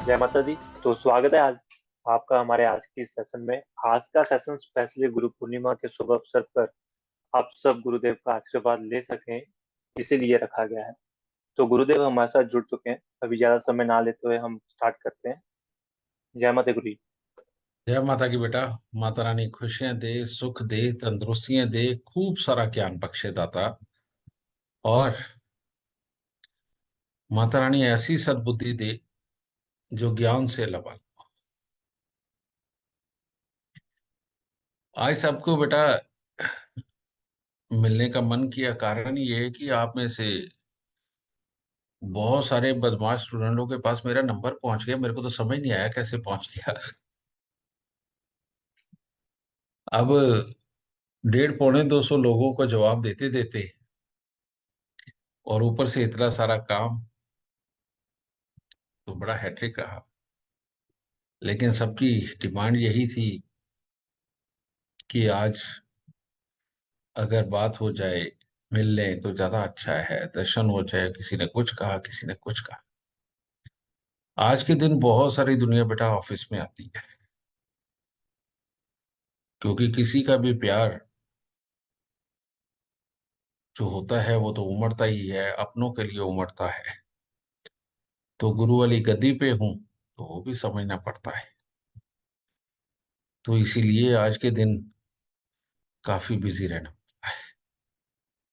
जय माता दी। तो स्वागत है आज आपका हमारे आज के सेशन में। आज का सेशन स्पेशली गुरु पूर्णिमा के शुभ अवसर पर आप सब गुरुदेव का आशीर्वाद ले सकें, इसीलिए रखा गया है। तो गुरुदेव हमारे साथ जुड़ चुके हैं। अभी ज्यादा समय ना लेते हुए हम स्टार्ट करते हैं। जय माता गुरु जी। जय माता की बेटा। माता रानी खुशियां दे, सुख दे, तंदुरुस्तियां दे, खूब सारा ज्ञान बख्शे दाता। और माता रानी ऐसी सद्बुद्धि दे जो ज्ञान से लबा। आज सबको बेटा मिलने का मन किया, कारण ये है कि आप में से बहुत सारे बदमाश स्टूडेंटों के पास मेरा नंबर पहुंच गया। मेरे को तो समझ नहीं आया कैसे पहुंच गया। अब 150 200 लोगों को जवाब देते देते और ऊपर से इतना सारा काम, तो बड़ा हैट्रिक रहा। लेकिन सबकी डिमांड यही थी कि आज अगर बात हो जाए, मिल लें तो ज्यादा अच्छा है, दर्शन हो जाए। किसी ने कुछ कहा, किसी ने कुछ कहा। आज के दिन बहुत सारी दुनिया बेटा ऑफिस में आती है, क्योंकि किसी का भी प्यार जो होता है वो तो उमड़ता ही है, अपनों के लिए उमड़ता है। तो गुरु वाली गद्दी पे हूं तो वो भी समझना पड़ता है। तो इसीलिए आज के दिन काफी बिजी रहना पड़ता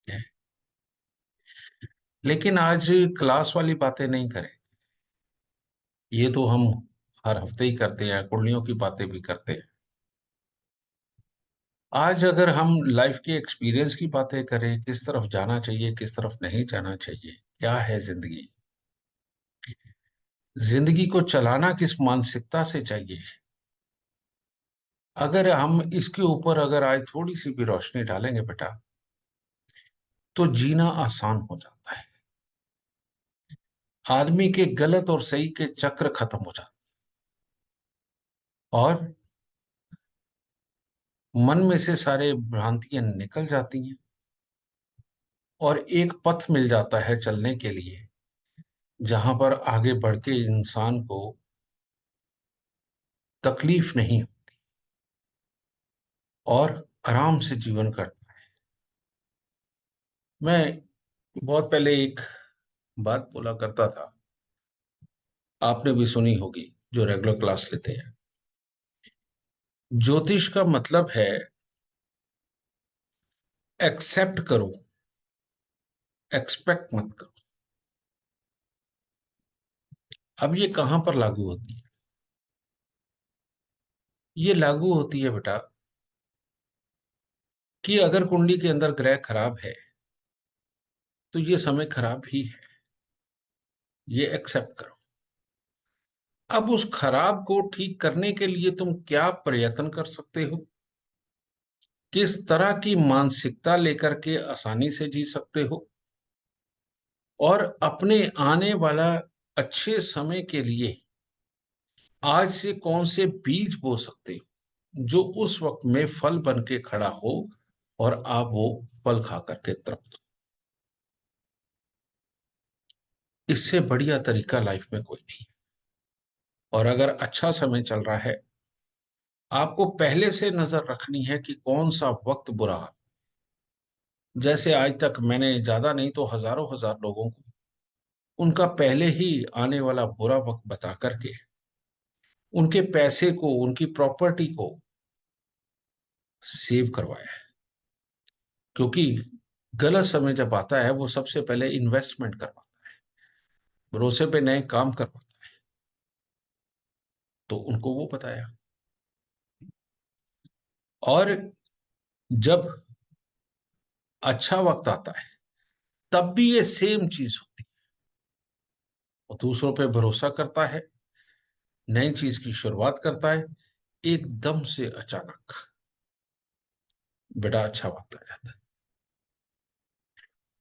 है। लेकिन आज क्लास वाली बातें नहीं करें। ये तो हम हर हफ्ते ही करते हैं, कुंडलियों की बातें भी करते हैं। आज अगर हम लाइफ के एक्सपीरियंस की बातें करें, किस तरफ जाना चाहिए, किस तरफ नहीं जाना चाहिए, क्या है जिंदगी, जिंदगी को चलाना किस मानसिकता से चाहिए, अगर हम इसके ऊपर अगर आज थोड़ी सी भी रोशनी डालेंगे बेटा, तो जीना आसान हो जाता है। आदमी के गलत और सही के चक्र खत्म हो जाते हैं और मन में से सारे भ्रांतियां निकल जाती हैं और एक पथ मिल जाता है चलने के लिए, जहां पर आगे बढ़ के इंसान को तकलीफ नहीं और आराम से जीवन कटता है। मैं बहुत पहले एक बात बोला करता था, आपने भी सुनी होगी जो रेगुलर क्लास लेते हैं। ज्योतिष का मतलब है एक्सेप्ट करो, एक्सपेक्ट मत करो। अब ये कहां पर लागू होती है? ये लागू होती है बेटा कि अगर कुंडली के अंदर ग्रह खराब है तो ये समय खराब ही है, ये एक्सेप्ट करो। अब उस खराब को ठीक करने के लिए तुम क्या प्रयत्न कर सकते हो, किस तरह की मानसिकता लेकर के आसानी से जी सकते हो, और अपने आने वाला अच्छे समय के लिए आज से कौन से बीज बो सकते हो जो उस वक्त में फल बन के खड़ा हो और आप वो फल खा करके तृप्त हो। इससे बढ़िया तरीका लाइफ में कोई नहीं। और अगर अच्छा समय चल रहा है, आपको पहले से नजर रखनी है कि कौन सा वक्त बुरा है। जैसे आज तक मैंने ज्यादा नहीं तो हजारों हजार लोगों को उनका पहले ही आने वाला बुरा वक्त बता करके उनके पैसे को, उनकी प्रॉपर्टी को सेव करवाया है। क्योंकि गलत समय जब आता है वो सबसे पहले इन्वेस्टमेंट करवाता है, भरोसे पे नए काम करवाता है। तो उनको वो बताया। और जब अच्छा वक्त आता है तब भी ये सेम चीज होती है। वो दूसरों पे भरोसा करता है, नई चीज की शुरुआत करता है, एकदम से अचानक बड़ा अच्छा वक्त आ जाता है।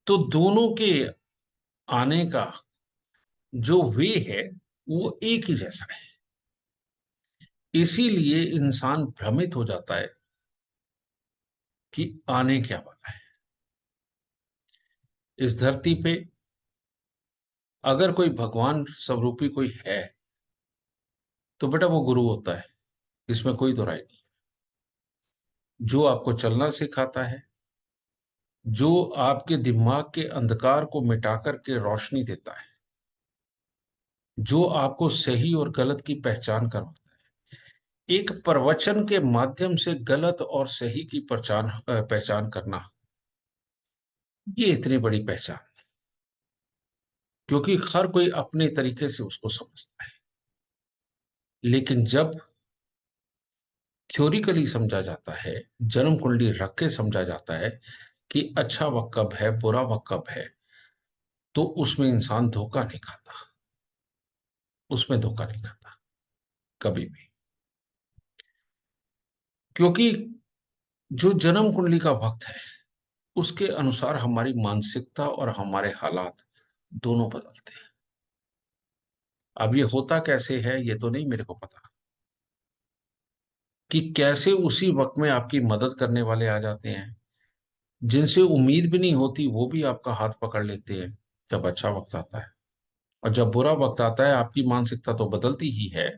तो दोनों के आने का जो वे है वो एक ही जैसा है। इसीलिए इंसान भ्रमित हो जाता है कि आने क्या वाला है। इस धरती पे अगर कोई भगवान स्वरूपी कोई है तो बेटा वो गुरु होता है, इसमें कोई दो राय नहीं। जो आपको चलना सिखाता है, जो आपके दिमाग के अंधकार को मिटा करके रोशनी देता है, जो आपको सही और गलत की पहचान करवाता है। एक प्रवचन के माध्यम से गलत और सही की पहचान करना, ये इतनी बड़ी पहचान, क्योंकि हर कोई अपने तरीके से उसको समझता है। लेकिन जब थ्योरिकली समझा जाता है, जन्म कुंडली रख के समझा जाता है कि अच्छा वक्त कब है, बुरा वक्त कब है, तो उसमें इंसान धोखा नहीं खाता, उसमें धोखा नहीं खाता कभी भी। क्योंकि जो जन्म कुंडली का वक्त है, उसके अनुसार हमारी मानसिकता और हमारे हालात दोनों बदलते हैं। अब ये होता कैसे है, ये तो नहीं मेरे को पता, कि कैसे उसी वक्त में आपकी मदद करने वाले आ जाते हैं, जिनसे उम्मीद भी नहीं होती वो भी आपका हाथ पकड़ लेते हैं जब अच्छा वक्त आता है। और जब बुरा वक्त आता है, आपकी मानसिकता तो बदलती ही है,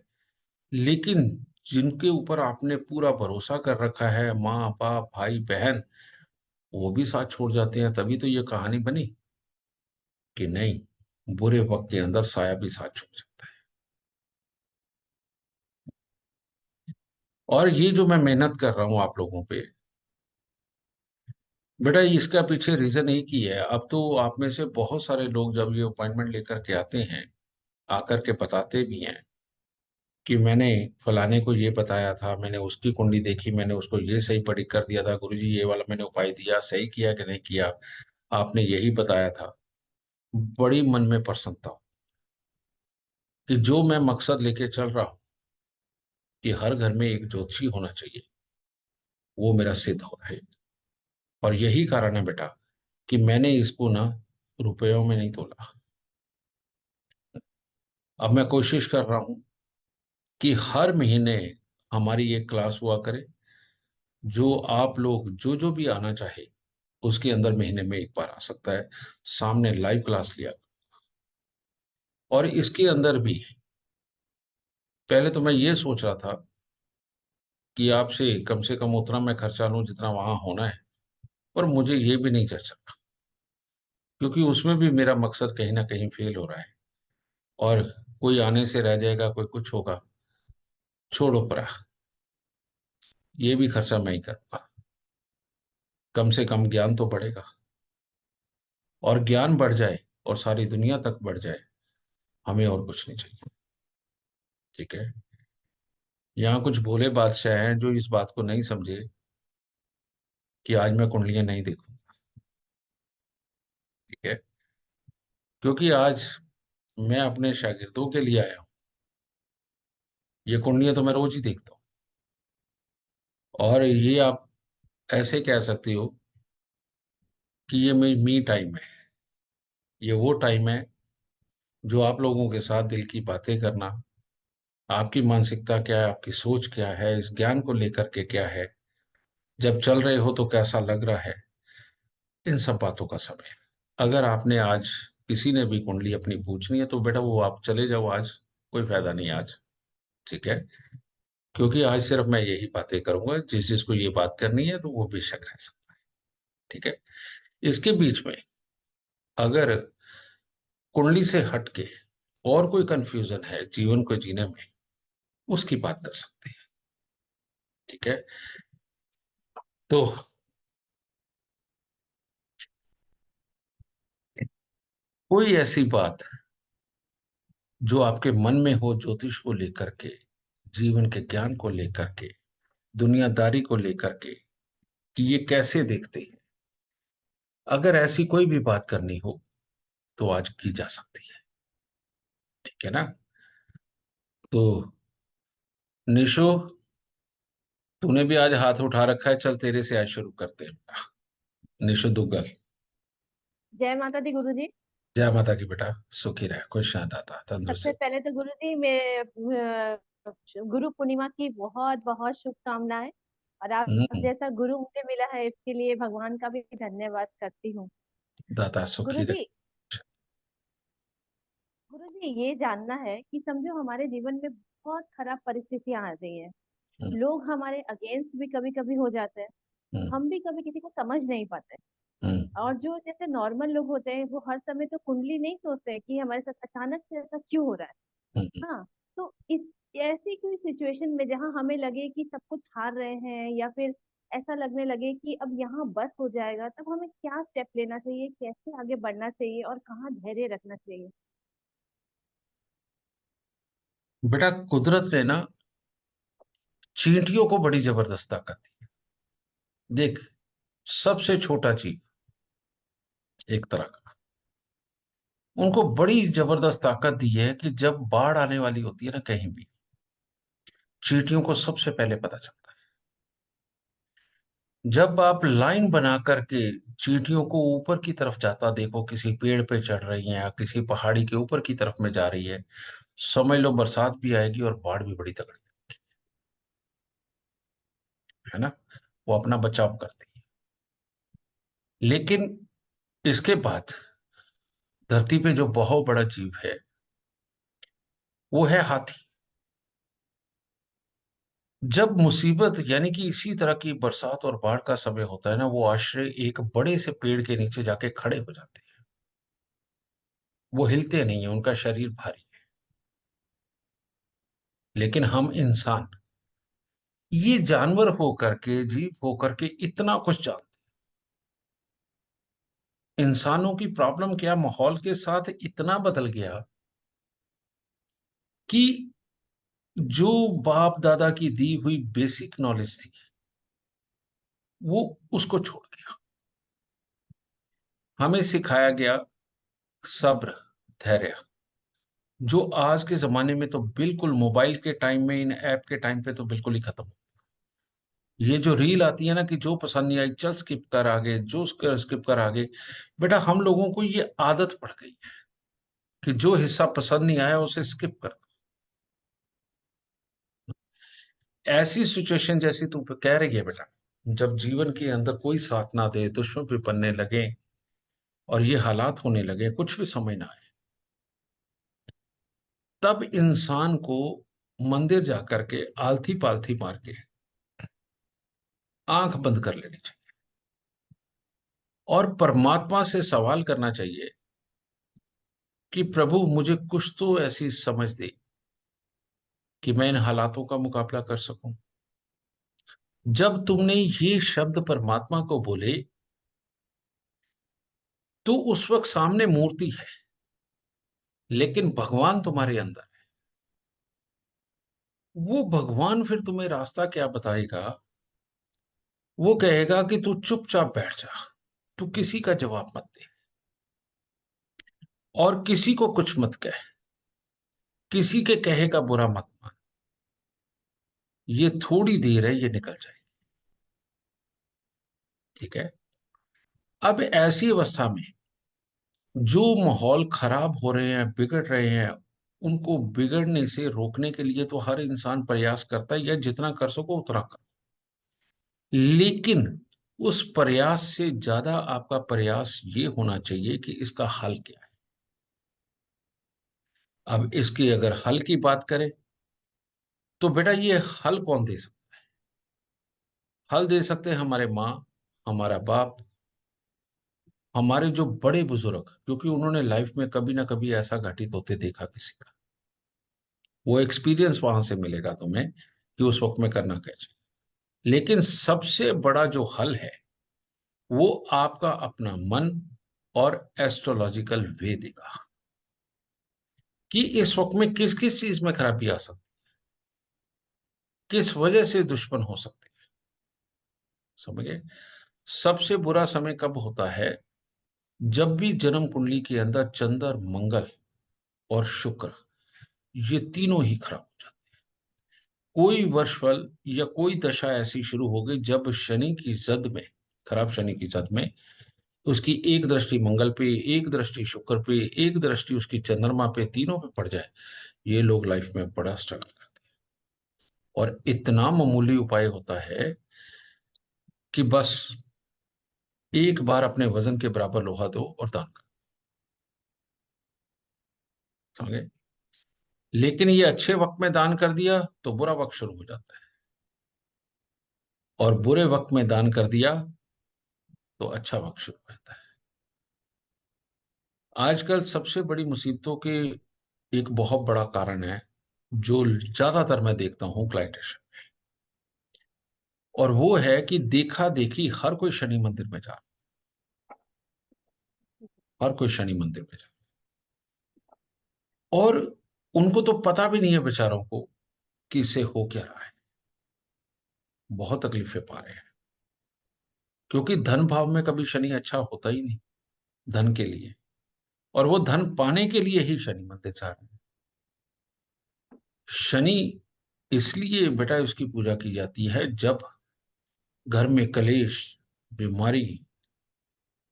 लेकिन जिनके ऊपर आपने पूरा भरोसा कर रखा है, माँ बाप भाई बहन, वो भी साथ छोड़ जाते हैं। तभी तो ये कहानी बनी कि नहीं, बुरे वक्त के अंदर साया भी साथ छोड़ जाता है। और ये जो मैं मेहनत कर रहा हूं आप लोगों पे, बेटा इसका पीछे रीजन एक ही है। अब तो आप में से बहुत सारे लोग जब ये अपॉइंटमेंट लेकर के आते हैं, आकर के बताते भी हैं कि मैंने फलाने को ये बताया था, मैंने उसकी कुंडली देखी, मैंने उसको ये सही पढ़ी कर दिया था, गुरुजी ये वाला मैंने उपाय दिया, सही किया कि नहीं किया, आपने यही बताया था। बड़ी मन में प्रसन्नता कि जो मैं मकसद लेके चल रहा हूं कि हर घर में एक ज्योतिषी होना चाहिए, वो मेरा सिद्ध हो रहा है। और यही कारण है बेटा कि मैंने इसको ना रुपयों में नहीं तोला। अब मैं कोशिश कर रहा हूं कि हर महीने हमारी एक क्लास हुआ करे, जो आप लोग जो जो भी आना चाहे उसके अंदर महीने में एक बार आ सकता है, सामने लाइव क्लास लिया। और इसके अंदर भी पहले तो मैं ये सोच रहा था कि आपसे कम से कम उतना मैं खर्चा लूं जितना वहां होना है, पर मुझे ये भी नहीं जचा, क्योंकि उसमें भी मेरा मकसद कहीं ना कहीं फेल हो रहा है। और कोई आने से रह जाएगा, कोई कुछ होगा, छोड़ो परा, ये भी खर्चा मैं ही करूंगा। कम से कम ज्ञान तो बढ़ेगा, और ज्ञान बढ़ जाए और सारी दुनिया तक बढ़ जाए, हमें और कुछ नहीं चाहिए। ठीक है। यहाँ कुछ भोले बादशाह हैं जो इस बात को नहीं समझे कि आज मैं कुंडलियां नहीं देखूं। ठीक है। क्योंकि आज मैं अपने शागिर्दों के लिए आया हूं, ये कुंडलियां तो मैं रोज ही देखता हूँ। और ये आप ऐसे कह सकते हो कि ये मेरी मी टाइम है, ये वो टाइम है जो आप लोगों के साथ दिल की बातें करना, आपकी मानसिकता क्या है, आपकी सोच क्या है, इस ज्ञान को लेकर के क्या है, जब चल रहे हो तो कैसा लग रहा है, इन सब बातों का समय है। अगर आपने आज किसी ने भी कुंडली अपनी पूछनी है तो बेटा वो आप चले जाओ, आज कोई फायदा नहीं आज। ठीक है। क्योंकि आज सिर्फ मैं यही बातें करूंगा, जिस जिसको ये बात करनी है तो वो बेशक रह सकता है। ठीक है। इसके बीच में अगर कुंडली से हटके और कोई कंफ्यूजन है जीवन को जीने में, उसकी बात कर सकते हैं। ठीक है। तो कोई ऐसी बात जो आपके मन में हो ज्योतिष को लेकर के, जीवन के ज्ञान को लेकर के, दुनियादारी को लेकर के, कि ये कैसे देखते हैं, अगर ऐसी कोई भी बात करनी हो तो आज की जा सकती है। ठीक है ना। तो निशो, तूने भी आज हाथ उठा रखा है, चल तेरे से आज शुरू करते हैं। निशो दुग्गल। जय माता दी गुरुजी। जय माता की बेटा, सुखी रहे, खुश रहे, दाता सबसे तंदुरुस्त। पहले तो गुरुजी मैं गुरु पूर्णिमा की बहुत बहुत शुभकामनाएं। और आप हम्म। जैसा गुरु मुझे मिला है इसके लिए भगवान का भी धन्यवाद करती हूँ। दाता सुखी रहे। गुरुजी, गुरुजी ये जानना है कि समझो हमारे जीवन में बहुत खराब परिस्थितियां आ रही हैं। हम्म, लोग हमारे अगेंस्ट भी कभी कभी हो जाते हैं। हम्म, हम भी कभी किसी को समझ नहीं पाते। हम्म, और जो जैसे नॉर्मल लोग होते हैं वो हर समय तो कुंडली नहीं सोचते हैं कि हमारे साथ अचानक से ऐसा क्यों हो रहा हम्म। है। हाँ। तो इस ऐसी कोई सिचुएशन में जहां हमें लगे कि सब कुछ हार रहे हैं, या फिर ऐसा लगने लगे कि अब यहाँ बस हो जाएगा, तब हमें क्या स्टेप लेना चाहिए, कैसे आगे बढ़ना चाहिए और कहाँ धैर्य रखना चाहिए? बेटा, कुदरत ने ना चींटियों को बड़ी जबरदस्त ताकत दी है। देख, सबसे छोटा जीव एक तरह का, उनको बड़ी जबरदस्त ताकत दी है कि जब बाढ़ आने वाली होती है ना कहीं भी, चींटियों को सबसे पहले पता चलता है। जब आप लाइन बना करके चींटियों को ऊपर की तरफ जाता देखो, किसी पेड़ पे चढ़ रही है या किसी पहाड़ी के ऊपर की तरफ में जा रही है, समझ लो बरसात भी आएगी और बाढ़ भी बड़ी तगड़ी है ना। वो अपना बचाव करती है। लेकिन इसके बाद धरती पे जो बहुत बड़ा जीव है वो है हाथी। जब मुसीबत यानी कि इसी तरह की बरसात और बाढ़ का समय होता है ना, वो आश्रय एक बड़े से पेड़ के नीचे जाके खड़े हो जाते हैं। वो हिलते नहीं है, उनका शरीर भारी है। लेकिन हम इंसान, ये जानवर होकर के, जीव होकर के इतना कुछ जानते हैं। इंसानों की प्रॉब्लम क्या, माहौल के साथ इतना बदल गया कि जो बाप दादा की दी हुई बेसिक नॉलेज थी वो उसको छोड़ दिया। हमें सिखाया गया सब्र, धैर्य, जो आज के जमाने में तो बिल्कुल, मोबाइल के टाइम में, इन ऐप के टाइम पे तो बिल्कुल ही खत्म। ये जो रील आती है ना कि जो पसंद नहीं आई चल स्किप कर आगे, जो स्किप कर आगे, बेटा हम लोगों को ये आदत पड़ गई है कि जो हिस्सा पसंद नहीं आया उसे स्किप कर। ऐसी सिचुएशन जैसी तू कह रही है बेटा, जब जीवन के अंदर कोई साथ ना दे, दुश्मन भी बनने लगे और ये हालात होने लगे, कुछ भी समझ ना आए, तब इंसान को मंदिर जाकर के आलथी पालथी मार के आंख बंद कर लेनी चाहिए और परमात्मा से सवाल करना चाहिए कि प्रभु मुझे कुछ तो ऐसी समझ दे कि मैं इन हालातों का मुकाबला कर सकूं। जब तुमने ये शब्द परमात्मा को बोले तो उस वक्त सामने मूर्ति है, लेकिन भगवान तुम्हारे अंदर है। वो भगवान फिर तुम्हें रास्ता क्या बताएगा? वो कहेगा कि तू चुपचाप बैठ जा, तू किसी का जवाब मत दे और किसी को कुछ मत कह, किसी के कहे का बुरा मत मान। ये थोड़ी देर है, ये निकल जाएगी। ठीक है। अब ऐसी अवस्था में जो माहौल खराब हो रहे हैं, बिगड़ रहे हैं, उनको बिगड़ने से रोकने के लिए तो हर इंसान प्रयास करता है, या जितना कर सको उतना कर। लेकिन उस प्रयास से ज्यादा आपका प्रयास ये होना चाहिए कि इसका हल क्या है। अब इसकी अगर हल की बात करें तो बेटा, ये हल कौन दे सकता? हल दे सकते हैं हमारे माँ, हमारा बाप, हमारे जो बड़े बुजुर्ग, क्योंकि उन्होंने लाइफ में कभी ना कभी ऐसा घटित होते देखा किसी का। वो एक्सपीरियंस वहां से मिलेगा तुम्हें कि उस वक्त में करना क्या चाहिए। लेकिन सबसे बड़ा जो हल है वो आपका अपना मन और एस्ट्रोलॉजिकल वे देगा कि इस वक्त में किस किस चीज में खराबी आ सकती, किस वजह से दुश्मन हो सकते हैं। समझे? सबसे बुरा समय कब होता है? जब भी जन्म कुंडली के अंदर चंद्र, मंगल और शुक्र, ये तीनों ही खराब हो जाते हैं। कोई वर्षफल या कोई दशा ऐसी शुरू हो गई जब शनि की जद में, खराब शनि की जद में, उसकी एक दृष्टि मंगल पे, एक दृष्टि शुक्र पे, एक दृष्टि उसकी चंद्रमा पे, तीनों पे पड़ जाए, ये लोग लाइफ में बड़ा स्ट्रगल करते हैं। और इतना मामूली उपाय होता है कि बस एक बार अपने वजन के बराबर लोहा दो और दान करो। समझे? लेकिन ये अच्छे वक्त में दान कर दिया तो बुरा वक्त शुरू हो जाता है, और बुरे वक्त में दान कर दिया तो अच्छा वक्त शुरू होता है। आजकल सबसे बड़ी मुसीबतों के एक बहुत बड़ा कारण है, जो ज्यादातर मैं देखता हूं क्लाइंटेशन, और वो है कि देखा देखी हर कोई शनि मंदिर में जा रहा, हर कोई शनि मंदिर में जा रहा, और उनको तो पता भी नहीं है बेचारों को कि इससे हो क्या रहा है। बहुत तकलीफें पा रहे हैं, क्योंकि धन भाव में कभी शनि अच्छा होता ही नहीं धन के लिए, और वो धन पाने के लिए ही शनि मंदिर जा रहे हैं। शनि इसलिए बेटा उसकी पूजा की जाती है जब घर में कलेश, बीमारी,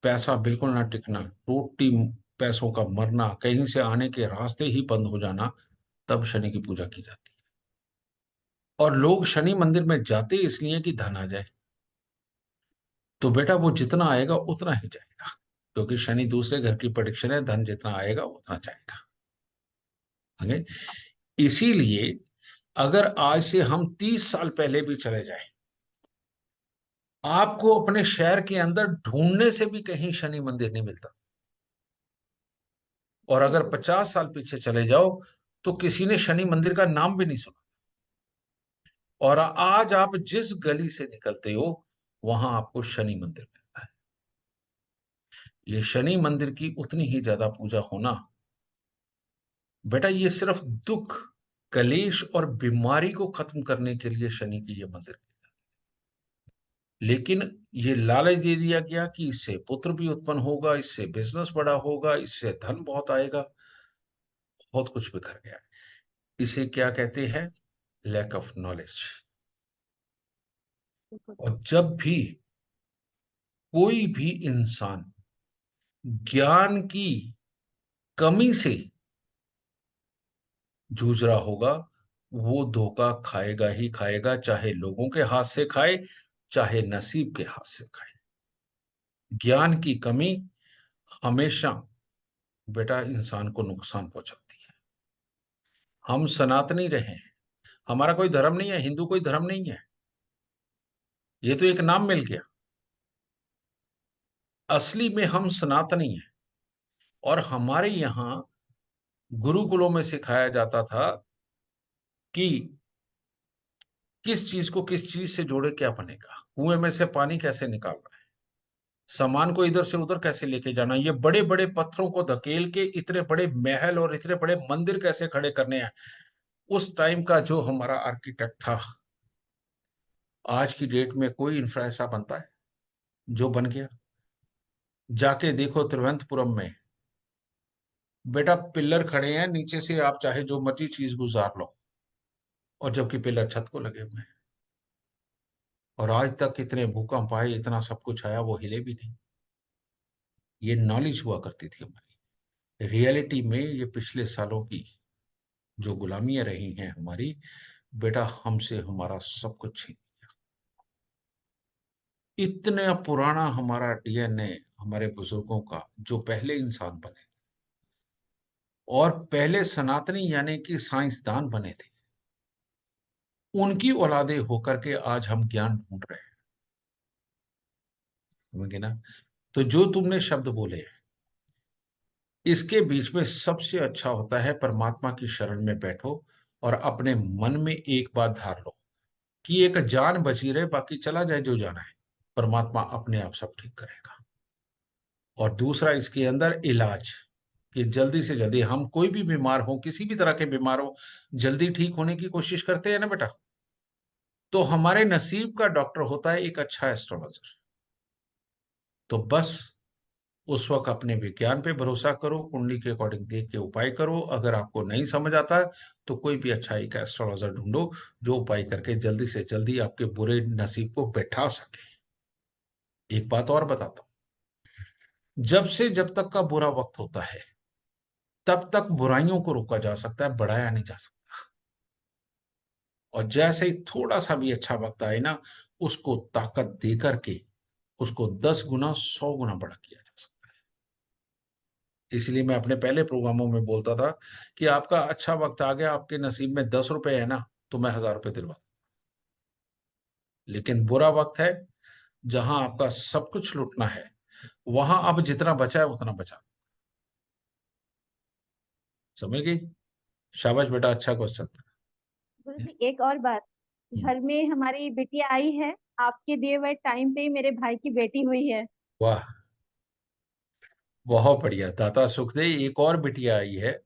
पैसा बिल्कुल ना टिकना, टूटी पैसों का मरना, कहीं से आने के रास्ते ही बंद हो जाना, तब शनि की पूजा की जाती है। और लोग शनि मंदिर में जाते इसलिए कि धन आ जाए, तो बेटा वो जितना आएगा उतना ही जाएगा, क्योंकि शनि दूसरे घर की प्रेडिक्शन है, धन जितना आएगा उतना जाएगा। समझे? इसीलिए अगर आज से हम 30 साल पहले भी चले जाएं, आपको अपने शहर के अंदर ढूंढने से भी कहीं शनि मंदिर नहीं मिलता, और अगर 50 साल पीछे चले जाओ तो किसी ने शनि मंदिर का नाम भी नहीं सुना। और आज आप जिस गली से निकलते हो वहां आपको शनि मंदिर मिलता है। ये शनि मंदिर की उतनी ही ज्यादा पूजा होना, बेटा ये सिर्फ दुख, कलेश और बीमारी को खत्म करने के लिए शनि की ये मंदिर। लेकिन ये लालच दे दिया गया कि इससे पुत्र भी उत्पन्न होगा, इससे बिजनेस बड़ा होगा, इससे धन बहुत आएगा, बहुत कुछ बिखर गया। इसे क्या कहते हैं? Lack of knowledge. और जब भी कोई भी इंसान ज्ञान की कमी से जूझ रहा होगा, वो धोखा खाएगा ही खाएगा, चाहे लोगों के हाथ से खाए, चाहे नसीब के हाथ से खाए। ज्ञान की कमी हमेशा बेटा इंसान को नुकसान पहुंचाती है। हम सनातनी रहे, हमारा कोई धर्म नहीं है, हिंदू कोई धर्म नहीं है, ये तो एक नाम मिल गया। असली में हम सनातनी हैं, और हमारे यहां गुरुकुलों में सिखाया जाता था कि किस चीज को किस चीज से जोड़े क्या बनेगा, कुएं में से पानी कैसे निकालना है, सामान को इधर से उधर कैसे लेके जाना, ये बड़े बड़े पत्थरों को धकेल के इतने बड़े महल और इतने बड़े मंदिर कैसे खड़े करने हैं। उस टाइम का जो हमारा आर्किटेक्ट था, आज की डेट में कोई इंफ्रा ऐसा बनता है जो बन गया? जाके देखो तिरुवनंतपुरम में, बेटा पिलर खड़े हैं, नीचे से आप चाहे जो मर्जी चीज गुजार लो, और जबकि पिलर छत को लगे हुए हैं। और आज तक इतने भूकंप आए, इतना सब कुछ आया, वो हिले भी नहीं। ये नॉलेज हुआ करती थी हमारी। रियलिटी में ये पिछले सालों की जो गुलामियां रही हैं हमारी, बेटा हमसे हमारा सब कुछ छीन। इतना पुराना हमारा डीएनए हमारे बुजुर्गों का, जो पहले इंसान बने और पहले सनातनी यानी कि साइंसदान बने थे, उनकी औलादे होकर के आज हम ज्ञान ढूंढ रहे हैं। समझे ना? तो जो तुमने शब्द बोले, इसके बीच में सबसे अच्छा होता है परमात्मा की शरण में बैठो और अपने मन में एक बात धार लो कि एक जान बची रहे, बाकी चला जाए जो जाना है, परमात्मा अपने आप सब ठीक करेगा। और दूसरा इसके अंदर इलाज, कि जल्दी से जल्दी हम कोई भी बीमार हो, किसी भी तरह के बीमार हो, जल्दी ठीक होने की कोशिश करते हैं ना बेटा, तो हमारे नसीब का डॉक्टर होता है एक अच्छा एस्ट्रोलॉजर। तो बस उस वक्त अपने विज्ञान पे भरोसा करो, कुंडली के अकॉर्डिंग देख के उपाय करो। अगर आपको नहीं समझ आता तो कोई भी अच्छा एक एस्ट्रोलॉजर ढूंढो जो उपाय करके जल्दी से जल्दी आपके बुरे नसीब को बैठा सके। एक बात और बताता हूं, जब से जब तक का बुरा वक्त होता है, तब तक बुराइयों को रोका जा सकता है, बढ़ाया नहीं जा सकता। और जैसे ही थोड़ा सा भी अच्छा वक्त आए ना, उसको ताकत दे करके उसको 10 गुना 100 गुना बड़ा किया जा सकता है। इसलिए मैं अपने पहले प्रोग्रामों में बोलता था कि आपका अच्छा वक्त आ गया, आपके नसीब में 10 रुपए है ना, तो मैं 1000 रुपए दिलवा, लेकिन बुरा वक्त है जहां आपका सब कुछ लूटना है, वहां अब जितना बचा है उतना बचा। समझ गई? शाबाश बेटा, अच्छा क्वेश्चन था। गुरु जी एक और बात, हम्म, घर में हमारी बिटिया आई है, आपके दिए हुए टाइम पे ही मेरे भाई की बेटी हुई है। वाह, बहुत बढ़िया। दाता सुख दे, एक और बिटिया आई है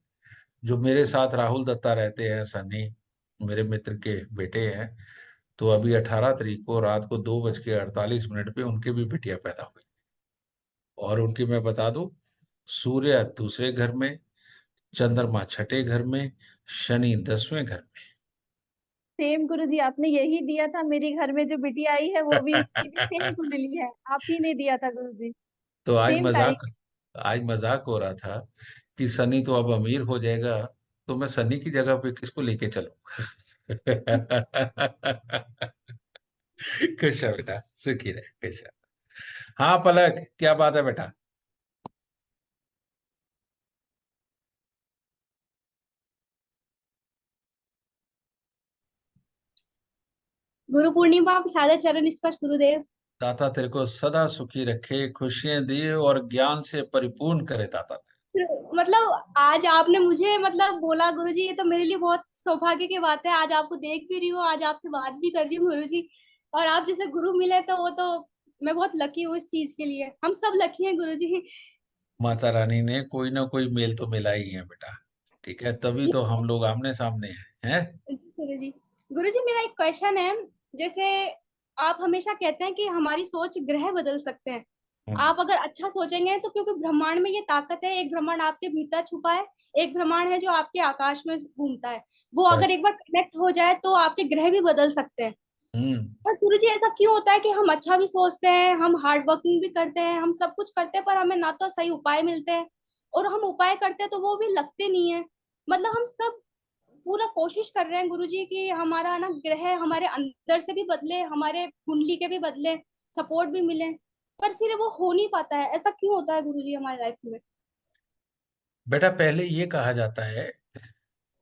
जो मेरे साथ राहुल दत्ता रहते हैं, सनी मेरे मित्र के बेटे हैं। तो अभी 18 तारीख को रात को 2:48 पे उनके भी बिटिया पैदा हुई। और उनकी मैं बता दूं, सूर्य दूसरे घर में, चंद्रमा छठे घर में, शनि 10वें घर सेम गुरु जी, आपने यही दिया था, मेरे घर में जो बिटिया आई है वो भी, में। उसकी भी सेम कुंडली है, आप ही ने दिया था गुरु जी। तो सेम तारीख। आज मजाक हो रहा था कि सनी तो अब अमीर हो जाएगा, तो मैं सनी की जगह पे किसको लेके चलूं? खुश है बेटा, सुखी रहे, खुश है। हाँ पलक, क्या बात है बेटा? गुरु पूर्णिमा सादर चरण स्पर्श गुरुदेव। दाता तेरे को सदा सुखी रखे, खुशियां दिए और ज्ञान से परिपूर्ण करे दाता। मतलब आज आपने मुझे मतलब बोला गुरुजी, ये तो मेरे लिए बहुत सौभाग्य की बात है। आज आपको देख भी रही हूँ, आज आपसे बात भी कर रही हूँ गुरुजी। और आप जैसे गुरु मिले तो वो तो मैं बहुत लकी हूँ इस चीज के लिए। हम सब लकी हैं गुरुजी। माता रानी ने कोई ना कोई मेल तो मिला ही है बेटा, ठीक है, तभी तो हम लोग आमने सामने हैं। गुरुजी, गुरुजी मेरा एक क्वेश्चन है। जैसे आप हमेशा कहते हैं कि हमारी सोच ग्रह बदल सकते हैं। हैं? आप अगर अच्छा सोचेंगे तो, क्योंकि ब्रह्मांड में ये ताकत है, एक ब्रह्मांड आपके भीतर छुपा है, एक ब्रह्मांड है जो आपके आकाश में घूमता है। वो राइट। अगर एक बार कनेक्ट हो जाए तो आपके ग्रह भी बदल सकते हैं। हम्म। पर गुरुजी ऐसा क्यों होता है कि हम अच्छा भी सोचते हैं, हम हार्ड वर्किंग भी करते हैं, हम सब कुछ करते हैं, पर हमें ना तो सही उपाय मिलते हैं, और हम उपाय करते हैं तो वो भी लगते नहीं है। मतलब हम सब पूरा कोशिश कर रहे हैं गुरुजी कि हमारा ना ग्रह हमारे अंदर से भी बदले, हमारे कुंडली के भी बदले, सपोर्ट भी मिले, पर फिर वो हो नहीं पाता है। ऐसा क्यों होता है गुरुजी हमारी लाइफ में? बेटा पहले ये कहा जाता है,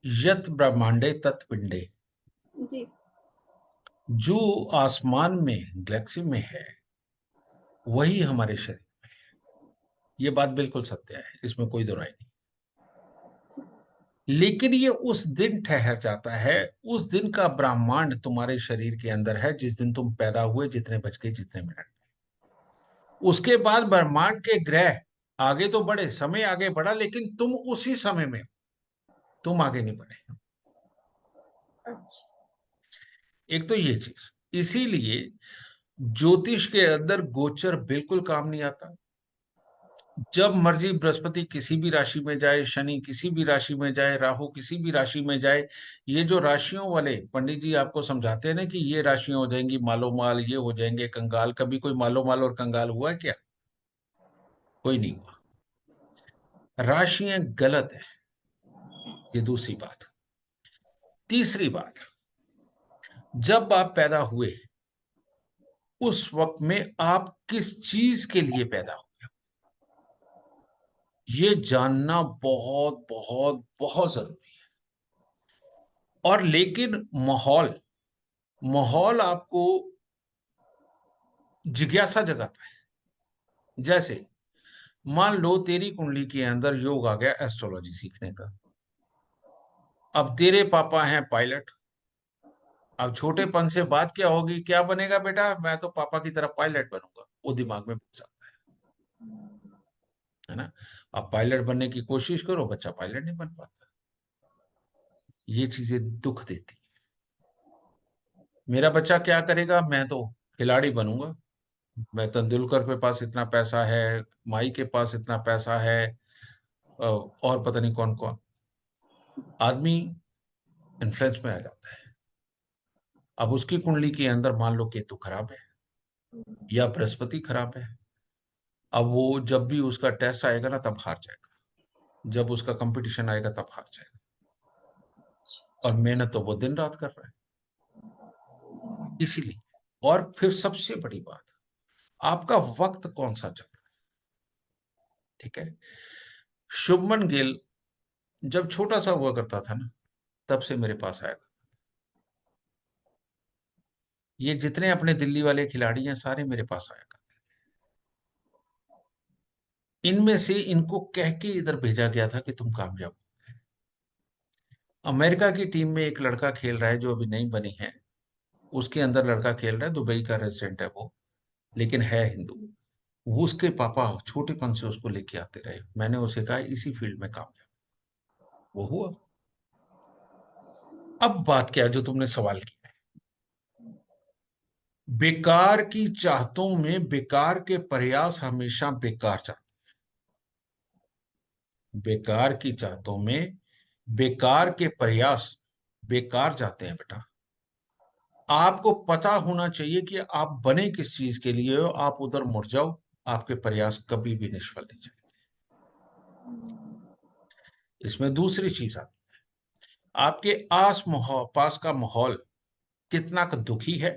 यत ब्रह्मांडे तत् पिंडे। जी। जो आसमान में गैलेक्सी में है वही हमारे शरीर। ये बात बिल्कुल सत्य है, इसमें कोई दो राय नहीं। लेकिन ये उस दिन ठहर जाता है, उस दिन का ब्रह्मांड तुम्हारे शरीर के अंदर है जिस दिन तुम पैदा हुए, जितने बज के जितने मिनट। उसके बाद ब्रह्मांड के ग्रह आगे तो बढ़े, समय आगे बढ़ा, लेकिन तुम उसी समय में, तुम आगे नहीं बढ़े। अच्छा। एक तो ये चीज, इसीलिए ज्योतिष के अंदर गोचर बिल्कुल काम नहीं आता। जब मर्जी बृहस्पति किसी भी राशि में जाए, शनि किसी भी राशि में जाए, राहु किसी भी राशि में जाए, ये जो राशियों वाले पंडित जी आपको समझाते हैं ना कि ये राशियां हो जाएंगी मालो माल, ये हो जाएंगे कंगाल, कभी कोई मालो माल और कंगाल हुआ है क्या? कोई नहीं हुआ। राशियां गलत है, ये दूसरी बात। तीसरी बात, जब आप पैदा हुए उस वक्त में आप किस चीज के लिए पैदा हुए, ये जानना बहुत बहुत बहुत जरूरी है। और लेकिन माहौल, माहौल आपको जिज्ञासा जगाता है। जैसे मान लो तेरी कुंडली के अंदर योग आ गया एस्ट्रोलॉजी सीखने का। अब तेरे पापा हैं पायलट। अब छोटेपन से बात क्या होगी, क्या बनेगा बेटा? मैं तो पापा की तरह पायलट बनूंगा, वो दिमाग में बस सकता है ना। अब पायलट बनने की कोशिश करो, बच्चा पायलट नहीं बन पाता। ये चीजें दुख देती। मेरा बच्चा क्या करेगा? मैं तो खिलाड़ी बनूंगा। मैं तेंदुलकर के पास इतना पैसा है, माई के पास इतना पैसा है, और पता नहीं कौन कौन। आदमी इन्फ्लुएंस में आ जाता है। अब उसकी कुंडली के अंदर मान लो केतु खराब है या बृहस्पति खराब है। अब वो जब भी उसका टेस्ट आएगा ना तब हार जाएगा, जब उसका कंपटीशन आएगा तब हार जाएगा। और मेहनत तो वो दिन रात कर रहा है। इसीलिए, और फिर सबसे बड़ी बात, आपका वक्त कौन सा चल रहा है, ठीक है? शुभमन गिल जब छोटा सा हुआ करता था ना, तब से मेरे पास आया। ये जितने अपने दिल्ली वाले खिलाड़ी हैं सारे मेरे पास आया करते थे। इनमें से इनको कह के इधर भेजा गया था कि तुम कामयाब। अमेरिका की टीम में एक लड़का खेल रहा है जो अभी नहीं बनी है, उसके अंदर लड़का खेल रहा है, दुबई का रेजिडेंट है वो, लेकिन है हिंदू। वो उसके पापा छोटेपन से उसको लेके आते रहे। मैंने उसे कहा इसी फील्ड में कामयाब, वो हुआ। अब बात क्या है जो तुमने सवाल किया है, बेकार की चाहतों में बेकार के प्रयास हमेशा बेकार जाते हैं। बेकार की चाहतों में बेकार के प्रयास बेकार जाते हैं बेटा। आपको पता होना चाहिए कि आप बने किस चीज के लिए हो, आप उधर मुड़ जाओ, आपके प्रयास कभी भी निष्फल नहीं जाएंगे। इसमें दूसरी चीज आती है, आपके पास का माहौल कितना का दुखी है,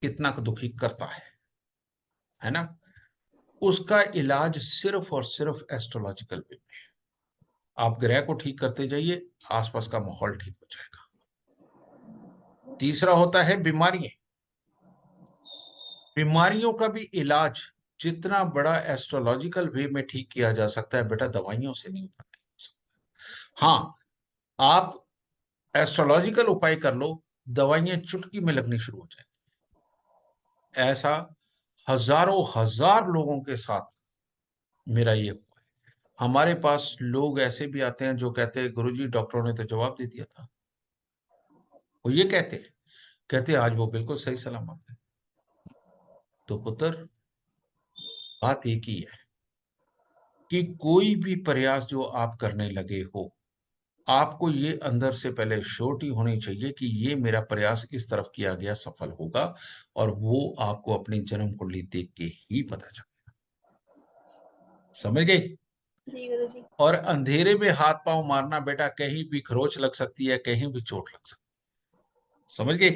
कितना का दुखी करता है ना। उसका इलाज सिर्फ और सिर्फ एस्ट्रोलॉजिकल वे में है। आप ग्रह को ठीक करते जाइए, आसपास का माहौल ठीक हो जाएगा। तीसरा होता है बीमारियां। बीमारियों का भी इलाज जितना बड़ा एस्ट्रोलॉजिकल वे में ठीक किया जा सकता है बेटा, दवाइयों से नहीं हो सकता। हाँ, आप एस्ट्रोलॉजिकल उपाय कर लो, दवाइयां चुटकी में लगनी शुरू हो जाए। ऐसा हजारों हजार लोगों के साथ मेरा ये हुआ है। हमारे पास लोग ऐसे भी आते हैं जो कहते हैं गुरुजी डॉक्टरों ने तो जवाब दे दिया था। वो ये कहते आज वो बिल्कुल सही सलामत है। तो पुत्र, बात एक ही है कि कोई भी प्रयास जो आप करने लगे हो, आपको ये अंदर से पहले श्योरिटी होनी चाहिए कि ये मेरा प्रयास इस तरफ किया गया सफल होगा, और वो आपको अपनी जन्म कुंडली देख के ही पता चलेगा। समझ गए? जी गुरुजी। और अंधेरे में हाथ पांव मारना बेटा, कहीं भी खरोच लग सकती है, कहीं भी चोट लग सकती है। समझ गए?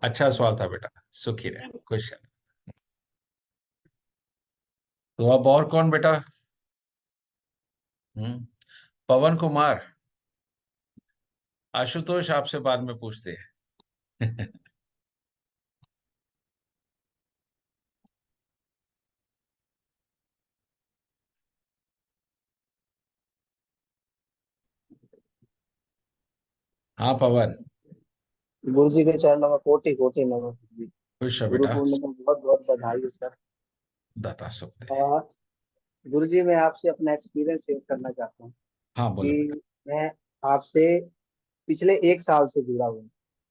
अच्छा सवाल था बेटा, सुखी रहे, खुश रहे। तो अब और कौन बेटा? पवन कुमार। आशुतोष आपसे बाद में पूछते हैं। हाँ पवन, गुरु जी के चरणों में कोटि कोटि नमन। खुश रहो गुरु बेटा, पूर्णिमा बहुत बहुत बधाई सर। दाता सुख दे। और गुरु जी, मैं आपसे अपना एक्सपीरियंस शेयर करना चाहता हूँ हाँ बोलो बेटा। कि मैं आपसे पिछले 1 साल से जुड़ा हूँ।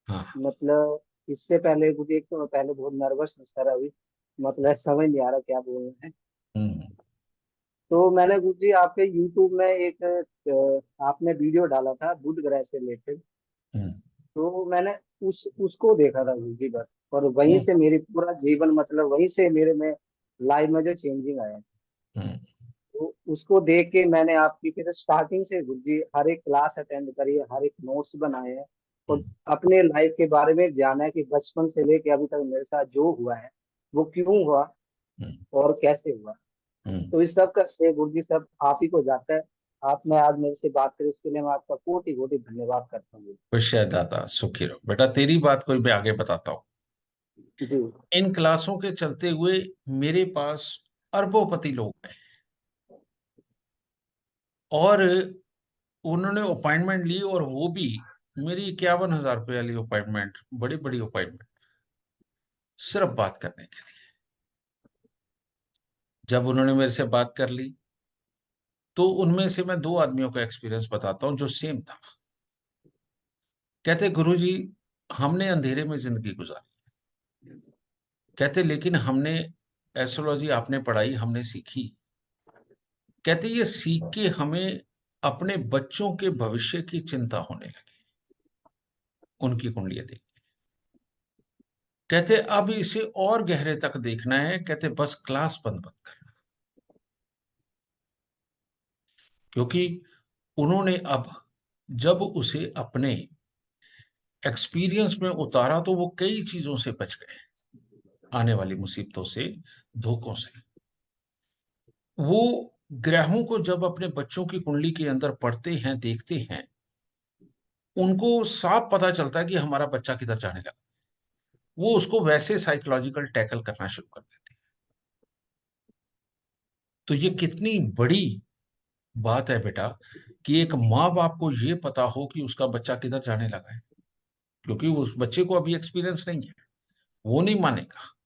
हाँ। मतलब इससे पहले गुरु जी, एक तो मैं पहले बहुत नर्वस हूँ सर अभी, मतलब समझ नहीं आ रहा क्या बोल रहे हैं। हम्म। तो मैंने गुरु जी आपके यूट्यूब में एक आपने वीडियो डाला था बुध ग्रह से रिलेटेड। हम्म। तो मैंने उसको देखा था गुरु जी बस, और वहीं हम्म। से मेरी पूरा जीवन, मतलब वहीं से मेरे में लाइफ में जो चेंजिंग आया। हम्म। तो उसको देख के मैंने आपकी फिर स्टार्टिंग से गुरु जी हर एक क्लास अटेंड करी है, हर एक नोट्स बनाए हैं, और हम्म। अपने लाइफ के बारे में जाना है कि बचपन से लेके अभी तक मेरे साथ जो हुआ है वो क्यों हुआ हम्म। और कैसे हुआ। हम्म। तो इस सब का श्रेय गुरु जी सब आप ही को जाता है। आपने आज मेरे से बात करी, इसके लिए मैं आपका कोटि कोटि धन्यवाद करता हूँ। खुश है दाता, सुखी रहो बेटा। तेरी बात कोई मैं आगे बताता हूँ। जी इन क्लासों के चलते हुए मेरे पास अरबों लोग हैं, और उन्होंने अपॉइंटमेंट ली, और वो भी मेरी 51,000 रुपये वाली अपॉइंटमेंट, बड़ी बड़ी अपॉइंटमेंट, सिर्फ बात करने के लिए। जब उन्होंने मेरे से बात कर ली, तो उनमें से मैं 2 आदमियों का एक्सपीरियंस बताता हूँ जो सेम था। कहते गुरुजी, हमने अंधेरे में जिंदगी गुजारी। कहते लेकिन हमने एस्ट्रोलॉजी आपने पढ़ाई, हमने सीखी। कहते ये सीख के हमें अपने बच्चों के भविष्य की चिंता होने लगी, उनकी कुंडलियां देख। कहते अब इसे और गहरे तक देखना है, कहते बस क्लास बंद मत करना। क्योंकि उन्होंने अब जब उसे अपने एक्सपीरियंस में उतारा, तो वो कई चीजों से बच गए, आने वाली मुसीबतों से, धोखों से। वो ग्रहों को जब अपने बच्चों की कुंडली के अंदर पढ़ते हैं, देखते हैं, उनको साफ पता चलता है कि हमारा बच्चा किधर जाने लगा। वो उसको वैसे साइकोलॉजिकल टैकल करना शुरू कर देते हैं। तो ये कितनी बड़ी बात है बेटा कि एक माँ बाप को ये पता हो कि उसका बच्चा किधर जाने लगा है, क्योंकि उस बच्चे को अभी एक्सपीरियंस नहीं है, वो नहीं मानेगा।